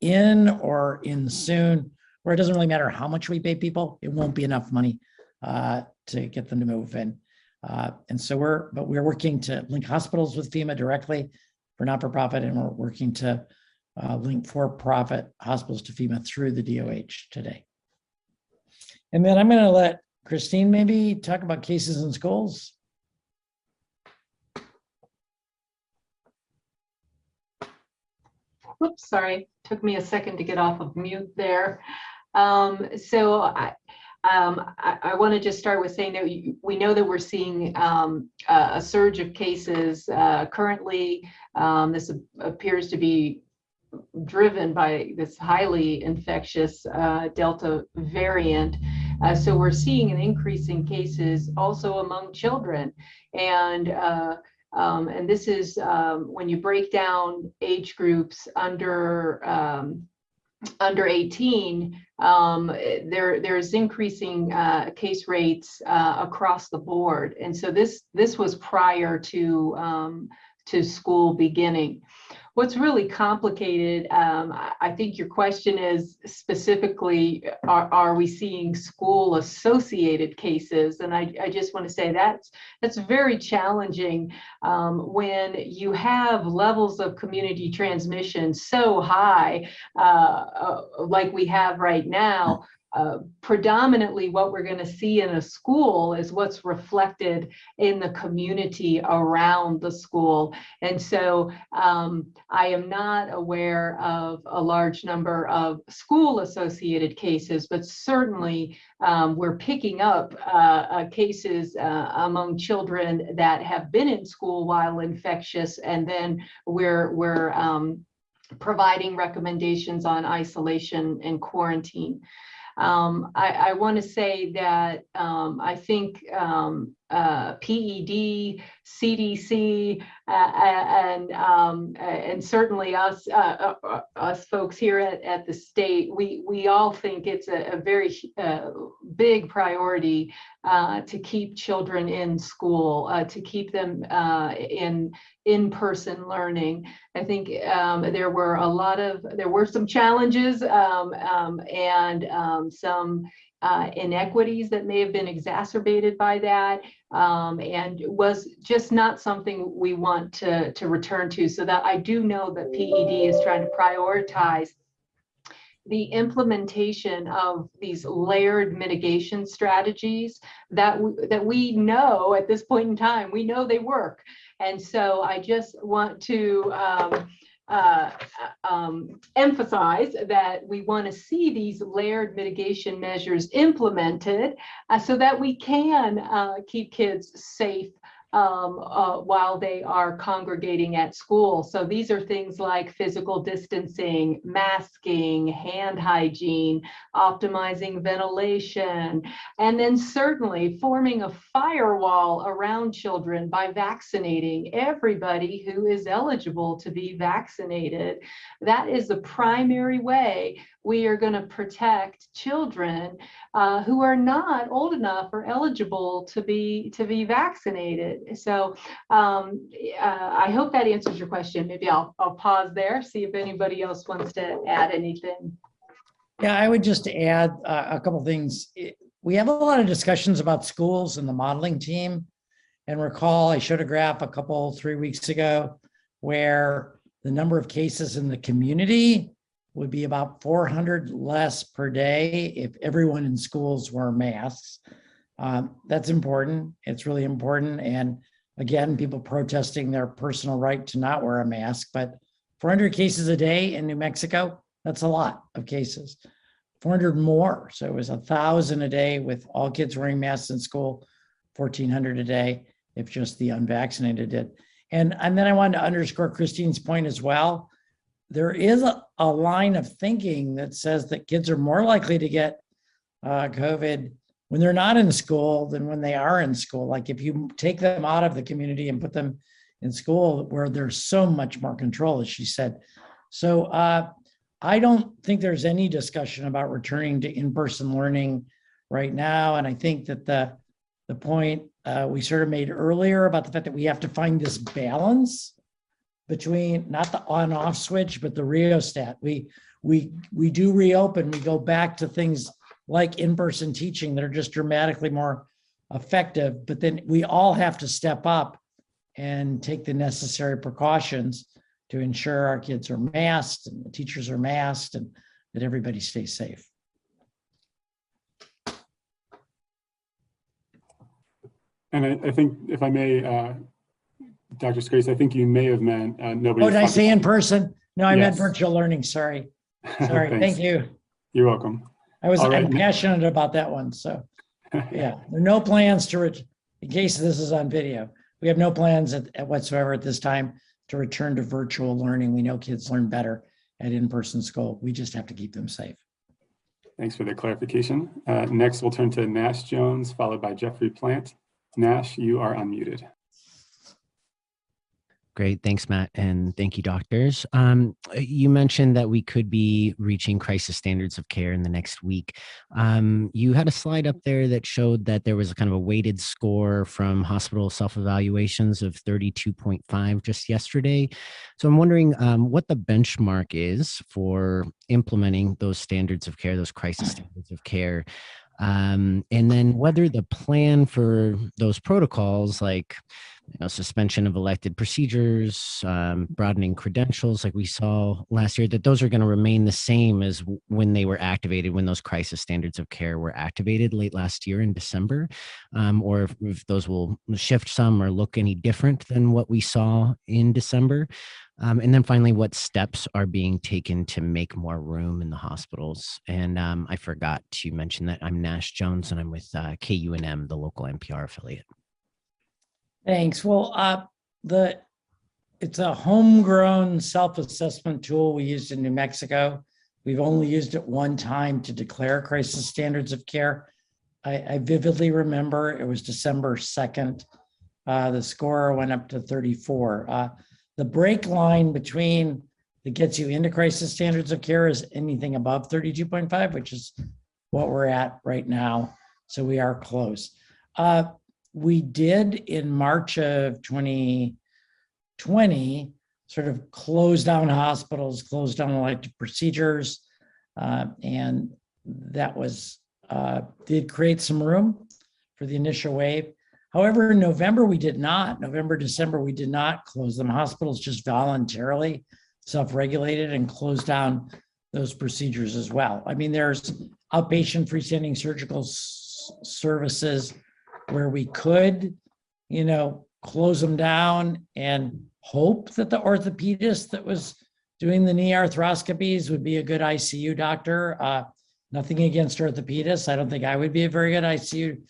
in or in soon, where it doesn't really matter how much we pay people, it won't be enough money to get them to move in. And so we're working to link hospitals with FEMA directly for not-for-profit, and we're working to link for-profit hospitals to FEMA through the DOH today. And then I'm going to let Christine maybe talk about cases in schools. Whoops, sorry, took me a second to get off of mute there. So I want to just start with saying that we know that we're seeing a surge of cases currently. This appears to be driven by this highly infectious Delta variant. So we're seeing an increase in cases also among children. And this is when you break down age groups under 18, there's increasing case rates across the board. And so this was prior to school beginning. What's really complicated, I think your question is specifically, are we seeing school associated cases? And I just want to say that's very challenging when you have levels of community transmission so high like we have right now. Predominantly what we're going to see in a school is what's reflected in the community around the school. And so I am not aware of a large number of school associated cases, but certainly we're picking up cases among children that have been in school while infectious, and then we're providing recommendations on isolation and quarantine. I want to say that I think PED, CDC, and certainly us folks here at the state, we all think it's a very big priority to keep children in school, to keep them in-person learning. I think there were some challenges and some inequities that may have been exacerbated by that, and was just not something we want to return to. So that I do know that PED is trying to prioritize the implementation of these layered mitigation strategies that we know at this point in time, we know they work. And so I just want to emphasize that we want to see these layered mitigation measures implemented so that we can keep kids safe while they are congregating at school. So these are things like physical distancing, masking, hand hygiene, optimizing ventilation, and then certainly forming a firewall around children by vaccinating everybody who is eligible to be vaccinated. That is the primary way we are going to protect children who are not old enough or eligible to be vaccinated. So I hope that answers your question. Maybe I'll pause there, see if anybody else wants to add anything. Yeah, I would just add a couple things. We have a lot of discussions about schools and the modeling team. And recall, I showed a graph 3 weeks ago where the number of cases in the community would be about 400 less per day if everyone in schools wore masks. That's important. It's really important. And again, people protesting their personal right to not wear a mask, but 400 cases a day in New Mexico, that's a lot of cases. 400 more. So it was 1,000 a day with all kids wearing masks in school, 1,400 a day if just the unvaccinated did. And then I wanted to underscore Christine's point as well. There is a line of thinking that says that kids are more likely to get COVID when they're not in school than when they are in school. Like if you take them out of the community and put them in school where there's so much more control, as she said. So I don't think there's any discussion about returning to in-person learning right now. And I think that the point we sort of made earlier about the fact that we have to find this balance between not the on-off switch, but the rheostat. We do reopen, we go back to things like in-person teaching that are just dramatically more effective, but then we all have to step up and take the necessary precautions to ensure our kids are masked and the teachers are masked and that everybody stays safe. And I think, if I may, Dr. Scrase, I think you may have meant nobody. Oh, did I say in person? No, I meant Yes. virtual learning. Sorry. Thank you. You're welcome. I'm passionate about that one. So yeah, there are no plans to, in case this is on video, we have no plans whatsoever at this time to return to virtual learning. We know kids learn better at in-person school. We just have to keep them safe. Thanks for the clarification. Next, we'll turn to Nash Jones, followed by Jeffrey Plant. Nash, you are unmuted. Great. Thanks, Matt. And thank you, doctors. You mentioned that we could be reaching crisis standards of care in the next week. You had a slide up there that showed that there was a kind of a weighted score from hospital self-evaluations of 32.5 just yesterday. So I'm wondering what the benchmark is for implementing those standards of care, those crisis standards of care. And then whether the plan for those protocols, like suspension of elected procedures, broadening credentials like we saw last year, that those are going to remain the same as when they were activated, when those crisis standards of care were activated late last year in December, or if those will shift some or look any different than what we saw in December. And then finally, what steps are being taken to make more room in the hospitals? And I forgot to mention that I'm Nash Jones and I'm with KUNM, the local NPR affiliate. Thanks. Well, it's a homegrown self-assessment tool we used in New Mexico. We've only used it one time to declare crisis standards of care. I vividly remember it was December 2nd. The score went up to 34. The break line between that gets you into crisis standards of care is anything above 32.5, which is what we're at right now. So we are close. We did in March of 2020 sort of close down hospitals, close down elective procedures, and that was did create some room for the initial wave. However, in November, we did not. November, December, we did not close them. Hospitals just voluntarily self-regulated and closed down those procedures as well. I mean, there's outpatient freestanding surgical services where we could, close them down and hope that the orthopedist that was doing the knee arthroscopies would be a good ICU doctor. Nothing against orthopedists. I don't think I would be a very good ICU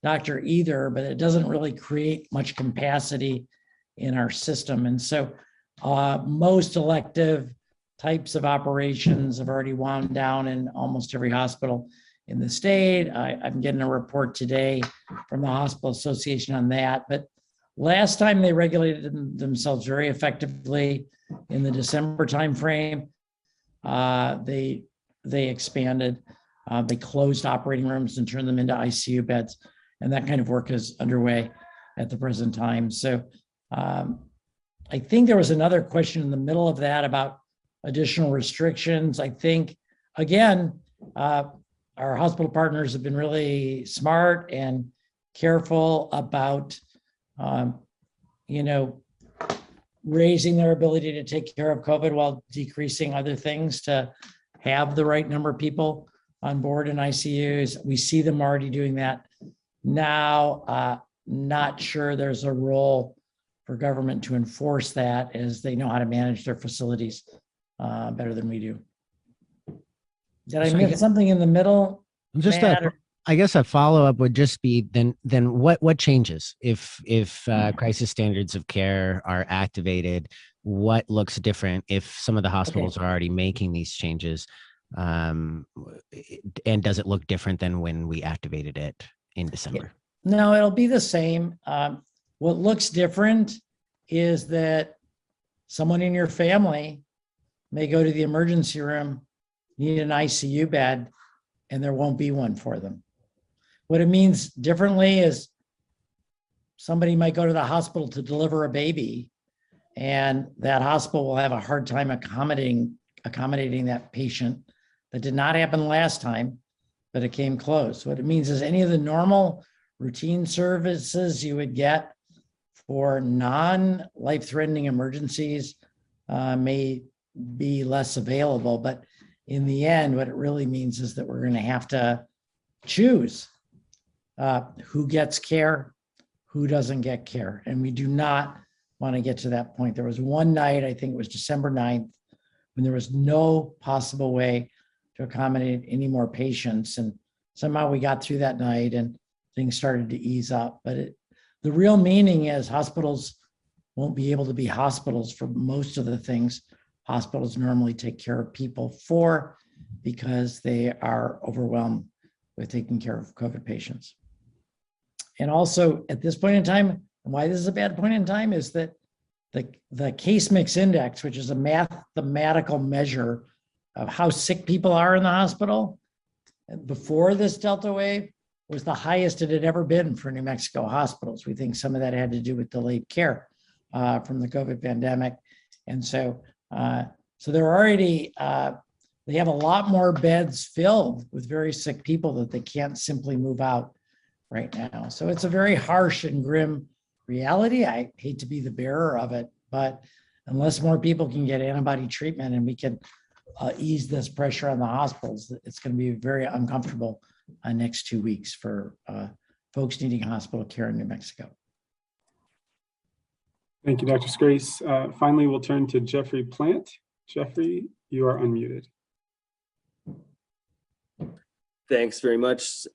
doctor either, but it doesn't really create much capacity in our system. And so most elective types of operations have already wound down in almost every hospital in the state. I'm getting a report today from the Hospital Association on that. But last time they regulated themselves very effectively in the December timeframe. They they expanded. They closed operating rooms and turned them into ICU beds. And that kind of work is underway at the present time. So I think there was another question in the middle of that about additional restrictions. I think, again, our hospital partners have been really smart and careful about, raising their ability to take care of COVID while decreasing other things to have the right number of people on board in ICUs. We see them already doing that now. Not sure there's a role for government to enforce that, as they know how to manage their facilities better than we do. Did I miss something in the middle? Just Matt, I guess a follow-up would just be then what changes if crisis standards of care are activated? What looks different if some of the hospitals are already making these changes? And does it look different than when we activated it in December? No, it'll be the same. What looks different is that someone in your family may go to the emergency room, need an ICU bed, and there won't be one for them. What it means differently is somebody might go to the hospital to deliver a baby, and that hospital will have a hard time accommodating that patient. That did not happen last time, but it came close. What it means is any of the normal routine services you would get for non-life-threatening emergencies may be less available. But in the end, what it really means is that we're going to have to choose who gets care, who doesn't get care. And we do not want to get to that point. There was one night, I think it was December 9th, when there was no possible way to accommodate any more patients. And somehow we got through that night and things started to ease up. But the real meaning is hospitals won't be able to be hospitals for most of the things hospitals normally take care of people for, because they are overwhelmed with taking care of COVID patients. And also at this point in time, why this is a bad point in time is that the case mix index, which is a mathematical measure of how sick people are in the hospital, before this Delta wave was the highest it had ever been for New Mexico hospitals. We think some of that had to do with delayed care from the COVID pandemic. And so they're already, they have a lot more beds filled with very sick people that they can't simply move out right now. So it's a very harsh and grim reality. I hate to be the bearer of it, but unless more people can get antibody treatment and we can ease this pressure on the hospitals, it's going to be very uncomfortable next 2 weeks for folks needing hospital care in New Mexico. Thank you, Dr. Scrase. Finally, we'll turn to Jeffrey Plant. Jeffrey, you are unmuted. Thanks very much,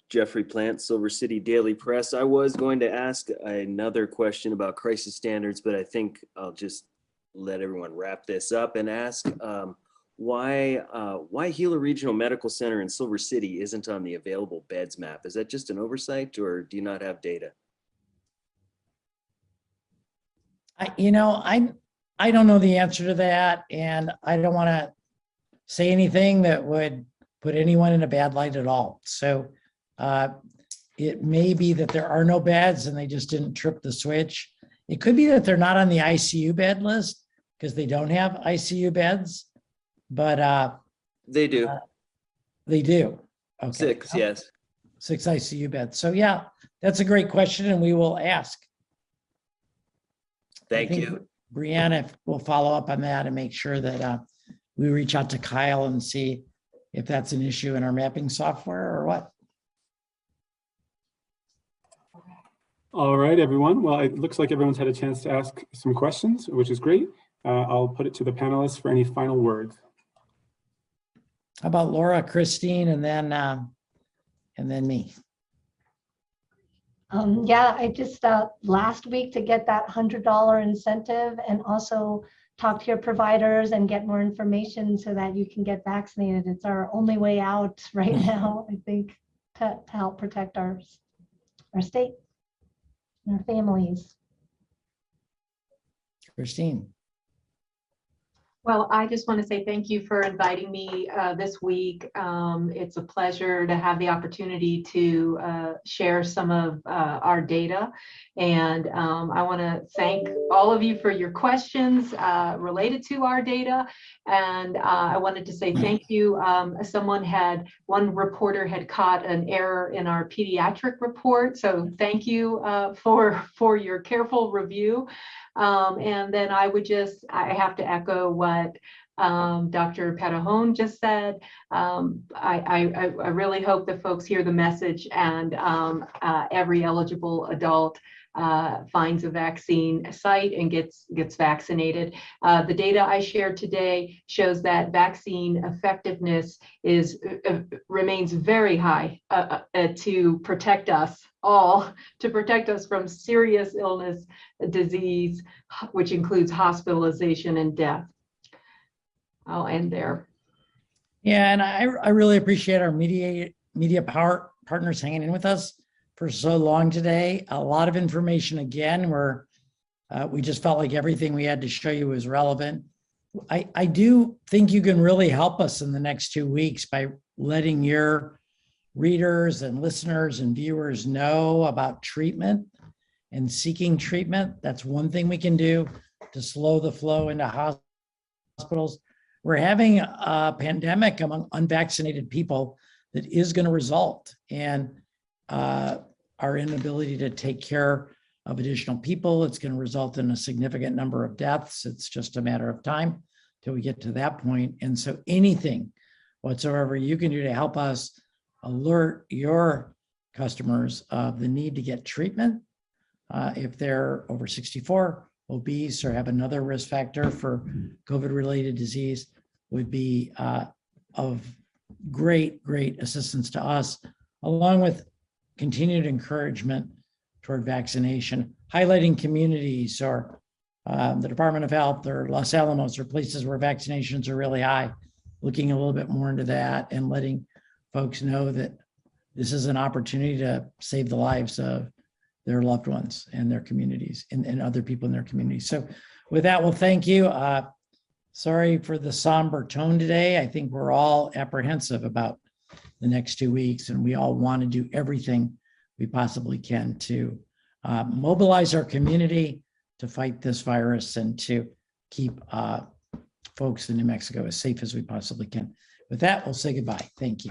Jeffrey Plant, Silver City Daily Press. I was going to ask another question about crisis standards, but I think I'll just let everyone wrap this up and ask why Gila Regional Medical Center in Silver City isn't on the available beds map. Is that just an oversight, or do you not have data? I don't know the answer to that, and I don't want to say anything that would put anyone in a bad light at all. So it may be that there are no beds and they just didn't trip the switch. It could be that they're not on the ICU bed list because they don't have ICU beds, but they do. They do. Okay. 6, yes. 6 ICU beds. So yeah, that's a great question, and we will ask. Thank you. Brianna will follow up on that and make sure that we reach out to Kyle and see if that's an issue in our mapping software or what. All right, everyone. Well, it looks like everyone's had a chance to ask some questions, which is great. I'll put it to the panelists for any final words. How about Laura, Christine, and then me? Yeah, I just last week to get that $100 incentive, and also talk to your providers and get more information so that you can get vaccinated. It's our only way out right now, I think, to help protect our state and our families. Christine. Well, I just want to say thank you for inviting me this week. It's a pleasure to have the opportunity to share some of our data. And I want to thank all of you for your questions related to our data. And I wanted to say thank you. One reporter had caught an error in our pediatric report. So thank you for your careful review. And then I have to echo what Dr. Petahone just said. I really hope that folks hear the message and every eligible adult finds a vaccine site and gets vaccinated. The data I shared today shows that vaccine effectiveness remains very high to protect us all, to protect us from serious illness, disease, which includes hospitalization and death. I'll end there. Yeah, and I really appreciate our media partners hanging in with us for so long today. A lot of information again, where we just felt like everything we had to show you was relevant. I do think you can really help us in the next 2 weeks by letting your readers and listeners and viewers know about treatment and seeking treatment. That's one thing we can do to slow the flow into hospitals. We're having a pandemic among unvaccinated people that is going to result in our inability to take care of additional people. It's going to result in a significant number of deaths. It's just a matter of time till we get to that point. And so anything whatsoever you can do to help us alert your customers of the need to get treatment if they're over 64, obese, or have another risk factor for COVID-related disease would be of great assistance to us, along with continued encouragement toward vaccination, highlighting communities or the Department of Health or Los Alamos or places where vaccinations are really high, looking a little bit more into that and letting folks know that this is an opportunity to save the lives of their loved ones and their communities and other people in their communities. So with that, well, thank you. Sorry for the somber tone today. I think we're all apprehensive about the next 2 weeks, and we all want to do everything we possibly can to mobilize our community to fight this virus and to keep folks in New Mexico as safe as we possibly can. With that, we'll say goodbye. Thank you.